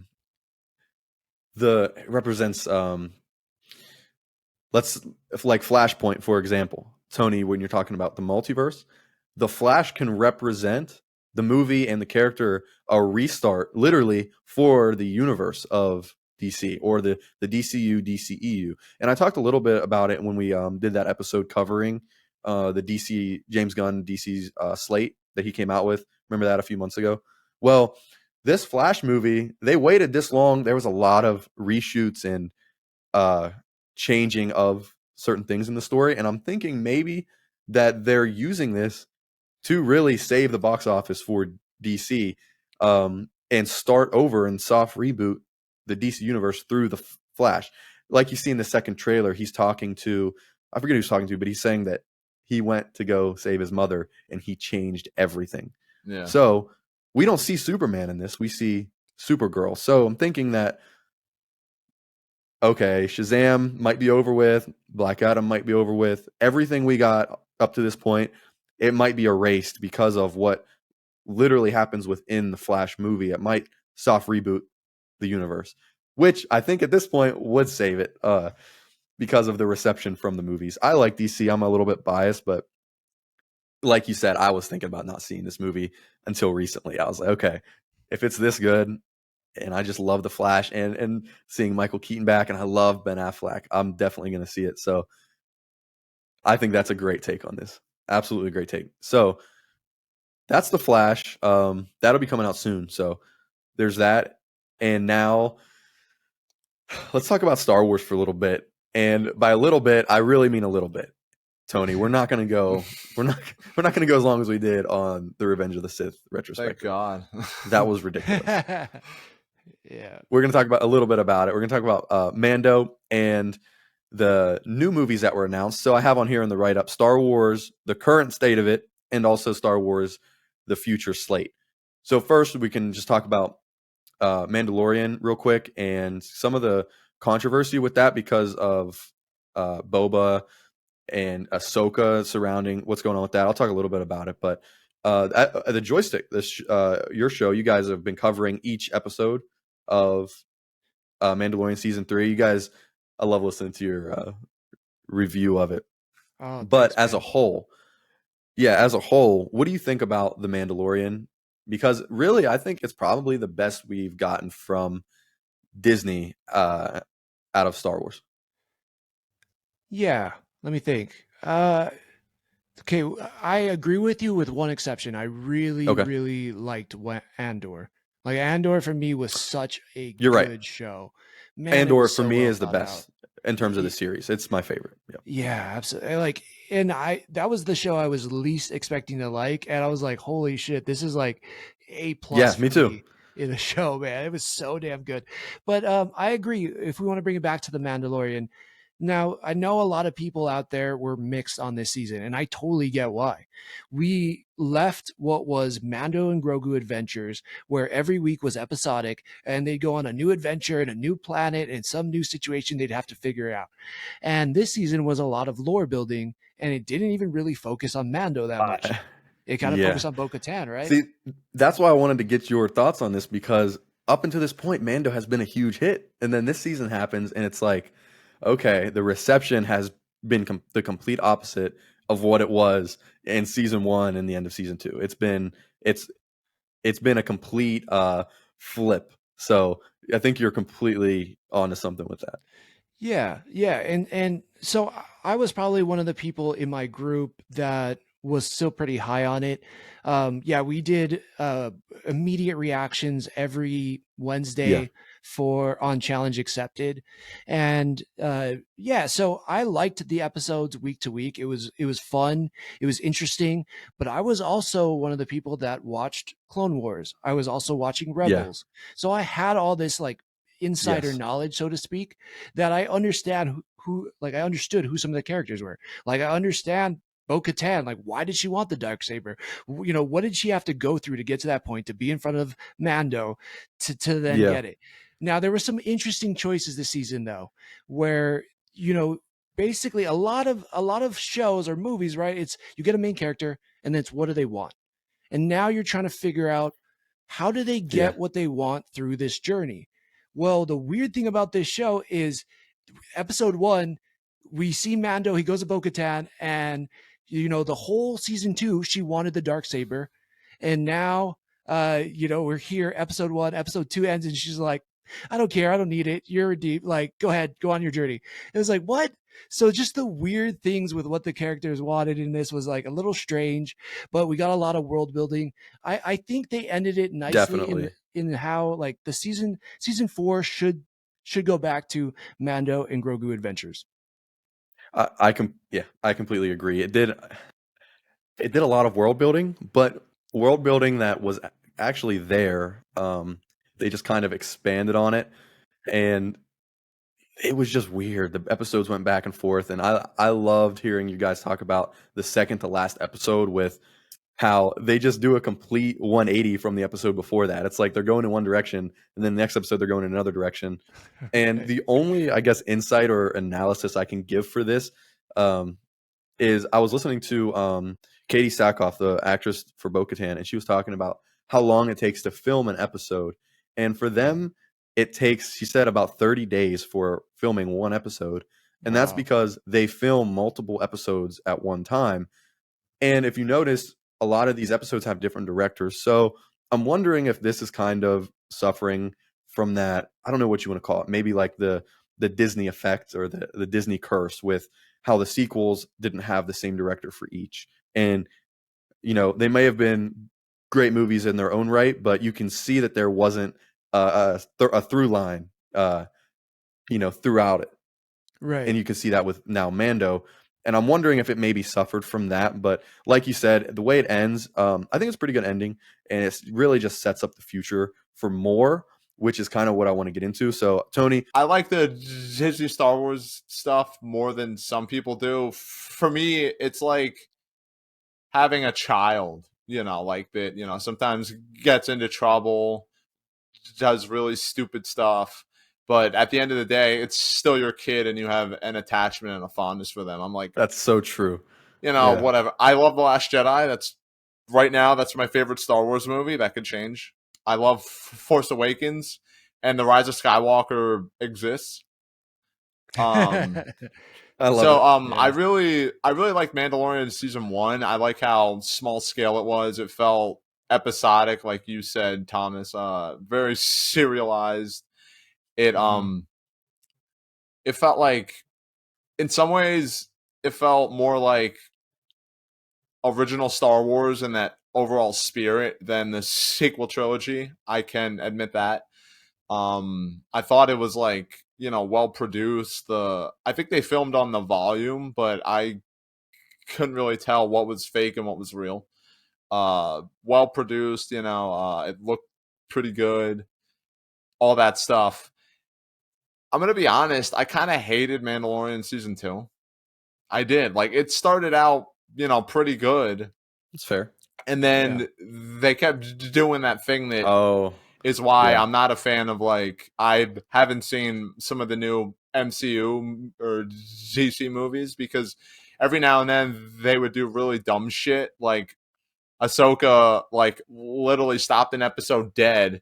Flashpoint, for example. Tony, when you're talking about the multiverse, the Flash can represent the movie and the character a restart, literally, for the universe of DC, or the DCU, DCEU. And I talked a little bit about it when we did that episode covering the DC, James Gunn DC's slate that he came out with. Remember that a few months ago? Well, this Flash movie, they waited this long. There was a lot of reshoots and changing of certain things in the story. And I'm thinking maybe that they're using this to really save the box office for DC and start over and soft reboot the DC universe through the Flash. Like you see in the second trailer, he's talking to, I forget who he's talking to, but he's saying that he went to go save his mother and he changed everything. Yeah. So we don't see Superman in this. We see Supergirl. So I'm thinking that, okay, Shazam might be over with. Black Adam might be over with. Everything we got up to this point, it might be erased because of what literally happens within the Flash movie. It might soft reboot the universe, which I think at this point would save it because of the reception from the movies. I like DC. I'm a little bit biased, but like you said, I was thinking about not seeing this movie until recently. I was like, okay, if it's this good, and I just love the Flash and seeing Michael Keaton back, and I love Ben Affleck, I'm definitely going to see it. So I think that's a great take on this. Absolutely great take. So that's the Flash. That'll be coming out soon. So there's that. And now let's talk about Star Wars for a little bit. And by a little bit, I really mean a little bit. Tony, we're not going to go as long as we did on the Revenge of the Sith retrospective. Thank God. That was ridiculous. Yeah. We're going to talk about a little bit about it. We're going to talk about Mando and the new movies that were announced. So I have on here in the write-up Star Wars, the current state of it, and also Star Wars, the future slate. So first, we can just talk about Mandalorian real quick and some of the controversy with that because of Boba and Ahsoka surrounding what's going on with that. I'll talk a little bit about it, but the Joystick, your show, you guys have been covering each episode of Mandalorian season 3. You guys, I love listening to your review of it. Oh, but thanks, as a whole, what do you think about the Mandalorian because really I think it's probably the best we've gotten from Disney out of Star Wars. Yeah, let me think. Okay, I agree with you with one exception. I really, Okay, really liked Andor. Like Andor for me was such a you're right. good show. Man, it Andor was for so me well is the thought out. best in terms of the Y- series. It's my favorite. Yeah. Yeah, absolutely. Like, and that was the show I was least expecting to like, and I was like, holy shit, this is like A Yeah, plus me for too. me in a show, man. It was so damn good. But I agree. If we want to bring it back to the Mandalorian, now I know a lot of people out there were mixed on this season, and I totally get why. We left what was Mando and Grogu adventures, where every week was episodic, and they'd go on a new adventure in a new planet and some new situation they'd have to figure out. And this season was a lot of lore building, and it didn't even really focus on Mando that much. Uh, It kind of yeah. focused on Bo-Katan, right? See, that's why I wanted to get your thoughts on this, because up until this point, Mando has been a huge hit, and then this season happens, and it's like, okay, the reception has been the complete opposite of what it was in season 1 and the end of season 2. It's it's been a complete flip. So I think you're completely onto something with that. Yeah, yeah, and so I was probably one of the people in my group that was still pretty high on it. Yeah, we did immediate reactions every Yeah, Wednesday for on Challenge Accepted, and yeah, so I liked the episodes week to week. It was fun, it was interesting, but I was also one of the people that watched Clone Wars. I was also watching yeah, Rebels, so I had all this like insider yes, knowledge, so to speak, that I understand like I understood who some of the characters were. Like I understand Bo-Katan, like why did she want the dark saber? You know, what did she have to go through to get to that point to be in front of Mando to then yeah, get it? Now there were some interesting choices this season though, where you know basically a lot of shows or movies, right? It's you get a main character and then it's what do they want? And now you're trying to figure out how do they yeah, get what they want through this journey? Well, the weird thing about this show is episode 1, we see Mando, he goes to Bo-Katan, and the whole season 2, she wanted the dark saber. And now we're here, episode 1, episode 2 ends, and she's like, I don't care, I don't need it. You're deep. Like, go ahead, go on your journey. It was like, what? So just the weird things with what the characters wanted in this was like a little strange, but we got a lot of world building. I think they ended it nicely in definitely. how like the season 4 should go back to Mando and Grogu adventures. Yeah, I completely agree. It did a lot of world building, but world building that was actually there. They just kind of expanded on it, and it was just weird. The episodes went back and forth, and I loved hearing you guys talk about the second to last episode with how they just do a complete 180 from the episode before that. It's like they're going in one direction, and then the next episode they're going in another direction. And the only, I guess, insight or analysis I can give for this um, is I was listening to Katie Sackhoff, the actress for Bo-Katan, and she was talking about how long it takes to film an episode. And for them, it takes, she said, about 30 days for filming one episode. And that's Wow. because they film multiple episodes at one time. And if you notice, a lot of these episodes have different directors. So I'm wondering if this is kind of suffering from that. I don't know what you want to call it. Maybe like the Disney effect or the Disney curse with how the sequels didn't have the same director for each. And, they may have been great movies in their own right, but you can see that there wasn't a through line, throughout it. And Right. you can see that with now Mando. And I'm wondering if it maybe suffered from that. But like you said, the way it ends, I think it's a pretty good ending. And it really just sets up the future for more, which is kind of what I want to get into. So, Tony. I like the Disney Star Wars stuff more than some people do. For me, it's like having a child, like that, sometimes gets into trouble, does really stupid stuff. But at the end of the day, it's still your kid and you have an attachment and a fondness for them. I'm like, That's so true. Yeah. whatever. I love The Last Jedi. That's my favorite Star Wars movie. That could change. I love Force Awakens, and The Rise of Skywalker exists. Um, I love so it. I really like Mandalorian season 1. I like how small scale it was. It felt episodic, like you said, Thomas. Very serialized. It it felt like, in some ways, it felt more like original Star Wars in that overall spirit than the sequel trilogy. I can admit that. I thought it was like, well produced. I think they filmed on the volume, but I couldn't really tell what was fake and what was real. Well produced, it looked pretty good, all that stuff. I'm gonna be honest, I kind of hated Mandalorian season 2. I did. Like, it started out, pretty good. It's fair. And then they kept doing that thing that is why I'm not a fan of, like, I haven't seen some of the new MCU or DC movies, because every now and then they would do really dumb shit. Like, Ahsoka, like, literally stopped an episode dead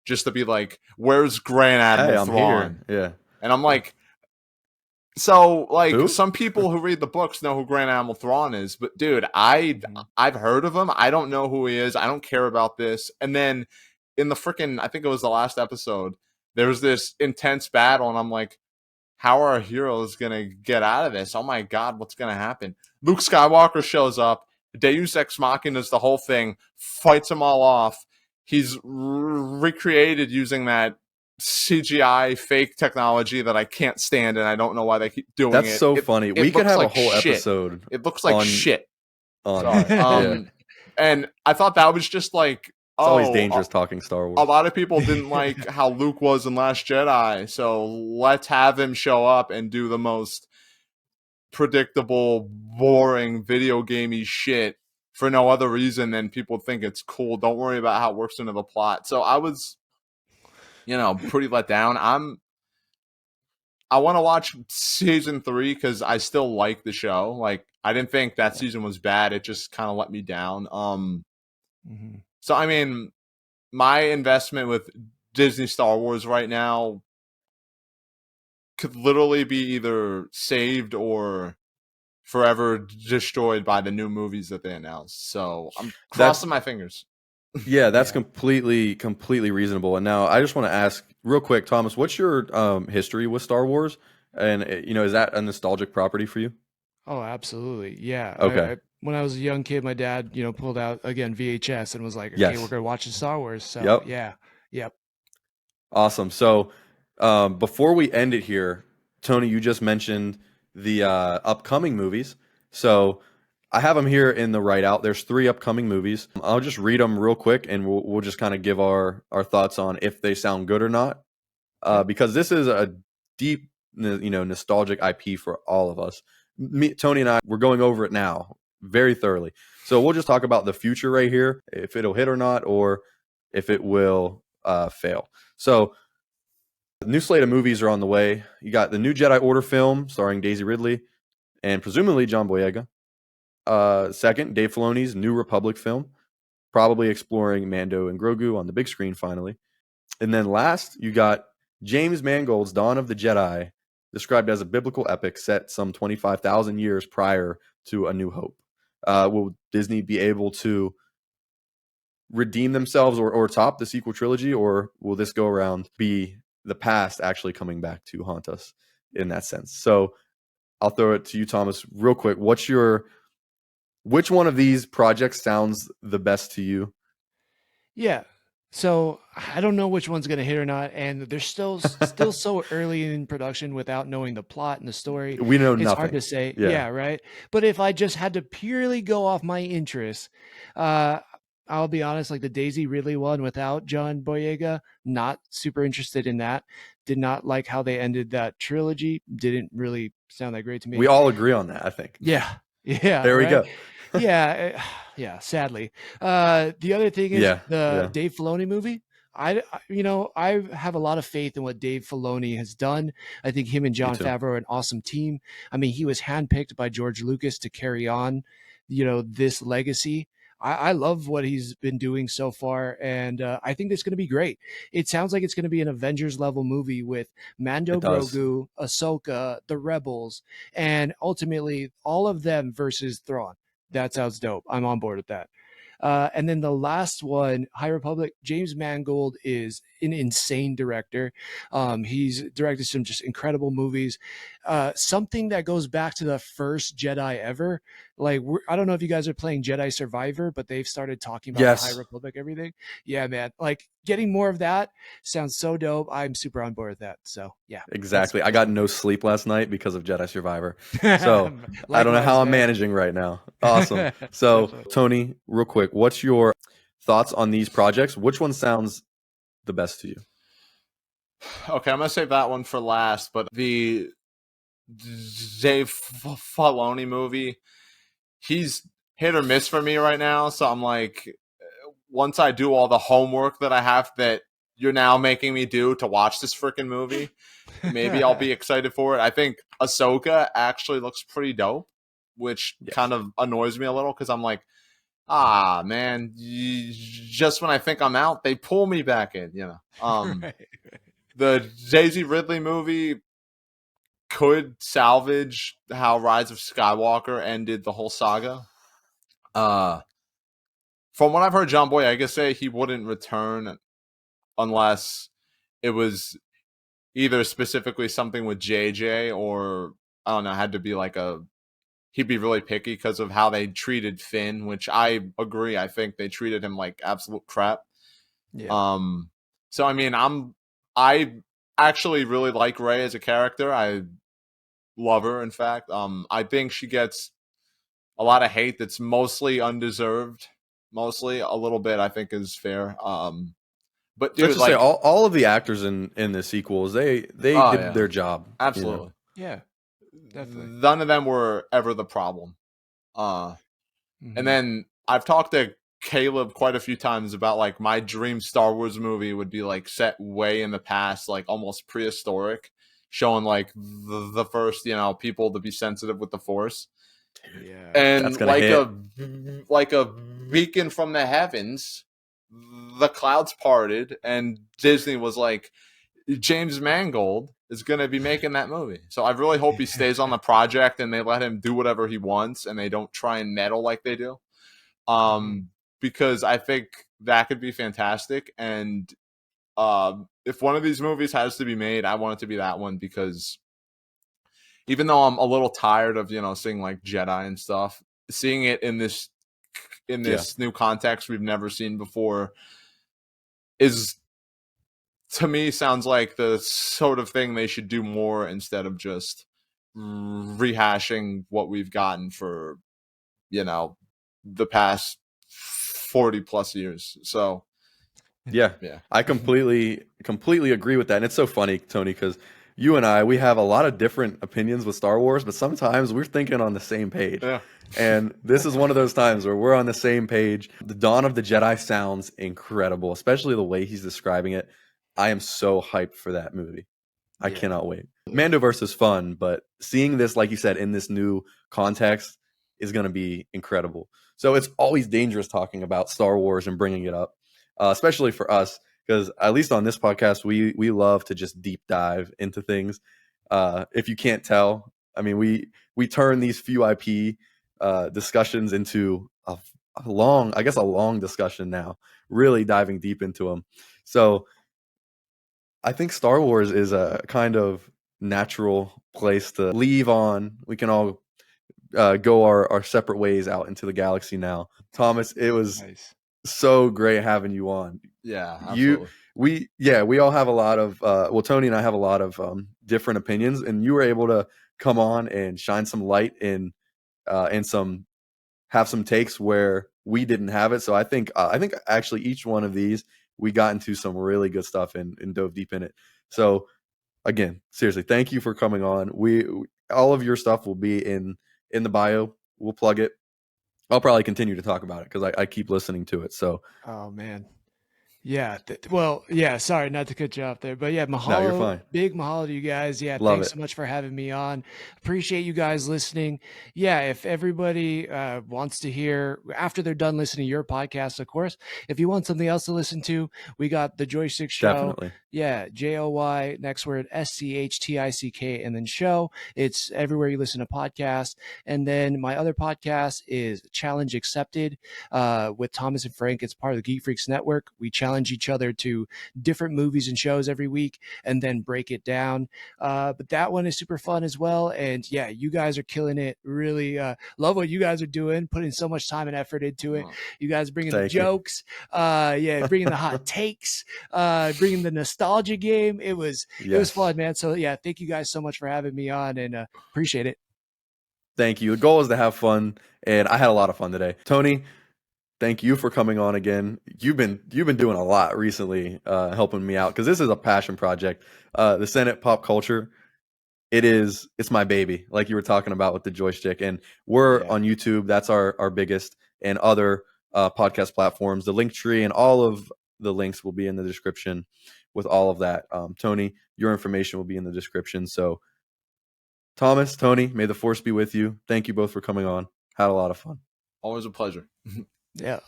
just to be like, where's Grand Admiral Thrawn? Here. Yeah. And I'm like, so, like, some people who read the books know who Grand Admiral Thrawn is, but dude, I've heard of him. I don't know who he is. I don't care about this. And then in the freaking, I think it was the last episode, there was this intense battle, and I'm like, how are our heroes gonna get out of this? Oh my god, what's gonna happen? Luke Skywalker shows up. Deus Ex Machina is the whole thing. Fights them all off. He's recreated using that CGI fake technology that I can't stand, and I don't know why they keep doing it. That's so funny. We could have a whole episode. It looks like shit. On and I thought that was just like, it's always dangerous talking Star Wars. A lot of people didn't like how Luke was in Last Jedi, so let's have him show up and do the most predictable, boring, video gamey shit for no other reason than people think it's cool. Don't worry about how it works into the plot. So I was, pretty let down. I want to watch season 3 because I still like the show. Like, I didn't think that season was bad. It just kind of let me down. So, I mean, my investment with Disney Star Wars right now could literally be either saved or forever destroyed by the new movies that they announced. So I'm crossing my fingers. Yeah, that's completely reasonable. And now I just want to ask real quick, Thomas, what's your history with Star Wars? And is that a nostalgic property for you? Oh, absolutely. Yeah. Okay. When I was a young kid, my dad, pulled out again VHS and was like, "Okay, we're gonna watch the Star Wars." So yep. Awesome. So before we end it here, Tony, you just mentioned the upcoming movies. So I have them here in the write out. There's 3 upcoming movies. I'll just read them real quick, and we'll just kind of give our thoughts on if they sound good or not. Because this is a deep, nostalgic IP for all of us. Tony and I, we're going over it now very thoroughly. So we'll just talk about the future right here, if it'll hit or not, or if it will fail. So the new slate of movies are on the way. You got the new Jedi Order film starring Daisy Ridley and presumably John Boyega. Second, Dave Filoni's New Republic film, probably exploring Mando and Grogu on the big screen finally. And then last, you got James Mangold's Dawn of the Jedi, described as a biblical epic set some 25,000 years prior to A New Hope. Will Disney be able to redeem themselves or top the sequel trilogy, or will this go around be the past actually coming back to haunt us in that sense? So I'll throw it to you, Thomas, real quick. Which one of these projects sounds the best to you? Yeah. So I don't know which one's going to hit or not, and they're still so early in production without knowing the plot and the story. We know nothing. It's hard to say. Yeah, right. But if I just had to purely go off my interests, I'll be honest, like the Daisy Ridley one without John Boyega, not super interested in that. Did not like how they ended that trilogy. Didn't really sound that great to me. We all agree on that, I think. Yeah. There we go. Yeah, sadly. The other thing is the Dave Filoni movie. I have a lot of faith in what Dave Filoni has done. I think him and Jon Favreau are an awesome team. I mean, he was handpicked by George Lucas to carry on, this legacy. I love what he's been doing so far, and I think it's going to be great. It sounds like it's going to be an Avengers level movie with Mando, Grogu, Ahsoka, the Rebels, and ultimately all of them versus Thrawn. That sounds dope. I'm on board with that. And then the last one, High Republic, James Mangold is an insane director. He's directed some just incredible movies. Something that goes back to the first Jedi ever. Like, I don't know if you guys are playing Jedi Survivor, but they've started talking about the High Yes, Republic, everything. Yeah, man. Like, getting more of that sounds so dope. I'm super on board with that. So yeah, exactly. I got no sleep last night because of Jedi Survivor. So Likewise, I don't know how I'm man. managing right now. Awesome. So Definitely. Tony, real quick, what's your thoughts on these projects? Which one sounds the best to you? Okay, I'm gonna save that one for last. But the Dave Filoni movie, he's hit or miss for me right now. So I'm like, once I do all the homework that I have that you're now making me do to watch this freaking movie, maybe I'll be excited for it. I think Ahsoka actually looks pretty dope, which Yes. kind of annoys me a little because I'm like, man, just when I think I'm out, they pull me back in, you know. Right. The Daisy Ridley movie could salvage how Rise of Skywalker ended the whole saga. From what I've heard, John Boyega say he wouldn't return unless it was either specifically something with JJ or I don't know, had to be like he'd be really picky because of how they treated Finn, which I agree. I think they treated him like absolute crap. Yeah. So I mean, I actually really like Rey as a character. I love her, in fact. I think she gets a lot of hate that's mostly undeserved. Mostly a little bit, I think, is fair. But Let's dude, just say like, all of the actors in the sequels, they oh did yeah, their job. absolutely. Yeah. Definitely. None of them were ever the problem. And then I've talked to Caleb quite a few times about like my dream Star Wars movie would be like set way in the past, like almost prehistoric, showing like the first, people to be sensitive with the Force. Yeah. That's And gonna hit. like a beacon from the heavens, the clouds parted, and Disney was like, James Mangold is going to be making that movie. So I really hope he stays on the project and they let him do whatever he wants and they don't try and meddle like they do. Because I think that could be fantastic. And if one of these movies has to be made, I want it to be that one because even though I'm a little tired of, seeing like Jedi and stuff, seeing it in this new context we've never seen before is, to me, sounds like the sort of thing they should do more instead of just rehashing what we've gotten for, the past 40 plus years. So Yeah, yeah. I completely agree with that. And it's so funny, Tony, because you and I, we have a lot of different opinions with Star Wars, but sometimes we're thinking on the same page. Yeah. And this is one of those times where we're on the same page. The Dawn of the Jedi sounds incredible, especially the way he's describing it. I am so hyped for that movie. I Yeah. cannot wait. Mandoverse is fun, but seeing this, like you said, in this new context is going to be incredible. So it's always dangerous talking about Star Wars and bringing it up, especially for us, because at least on this podcast, we love to just deep dive into things. If you can't tell, I mean, we turn these few IP discussions into a long discussion now, really diving deep into them. So I think Star Wars is a kind of natural place to leave on. We can all go our separate ways out into the galaxy now. Thomas, it was Nice. so great having you on. Yeah, absolutely. We all have a lot of Tony and I have a lot of different opinions, and you were able to come on and shine some light and have some takes where we didn't have it. So I think actually each one of these we got into some really good stuff and dove deep in it. So again, seriously, thank you for coming on. We all of your stuff will be in the bio. We'll plug it. I'll probably continue to talk about it because I keep listening to it. So Oh man. Yeah. Well, yeah, sorry not to cut you off there, but yeah, No, you're mahalo, fine. big mahalo to you guys. Yeah, Love thanks it. so much for having me on. Appreciate you guys listening. Yeah, if everybody wants to hear after they're done listening to your podcast, of course, if you want something else to listen to, we got the Joy Schtick Show. Definitely. Yeah, JOY, next word SCHTICK, and then show. It's everywhere you listen to podcasts. And then my other podcast is Challenge Accepted with Thomas and Frank. It's part of the Geek Freaks Network. We challenge each other to different movies and shows every week and then break it down. But that one is super fun as well. And yeah, you guys are killing it. Really love what you guys are doing, putting so much time and effort into it. You guys bringing the Thank you. jokes, yeah, bringing the hot takes, bringing the nostalgia game. It was fun, man. So yeah, thank you guys so much for having me on, and appreciate it. Thank you. The goal is to have fun, and I had a lot of fun today. Tony, thank you for coming on again. You've been doing a lot recently, helping me out because this is a passion project. The Senate pop culture, it's my baby, like you were talking about with the joystick, and we're on YouTube. That's our biggest, and other podcast platforms. The link tree and all of the links will be in the description with all of that. Tony, your information will be in the description. So Thomas, Tony, may the force be with you. Thank you both for coming on. Had a lot of fun. Always a pleasure. Yeah.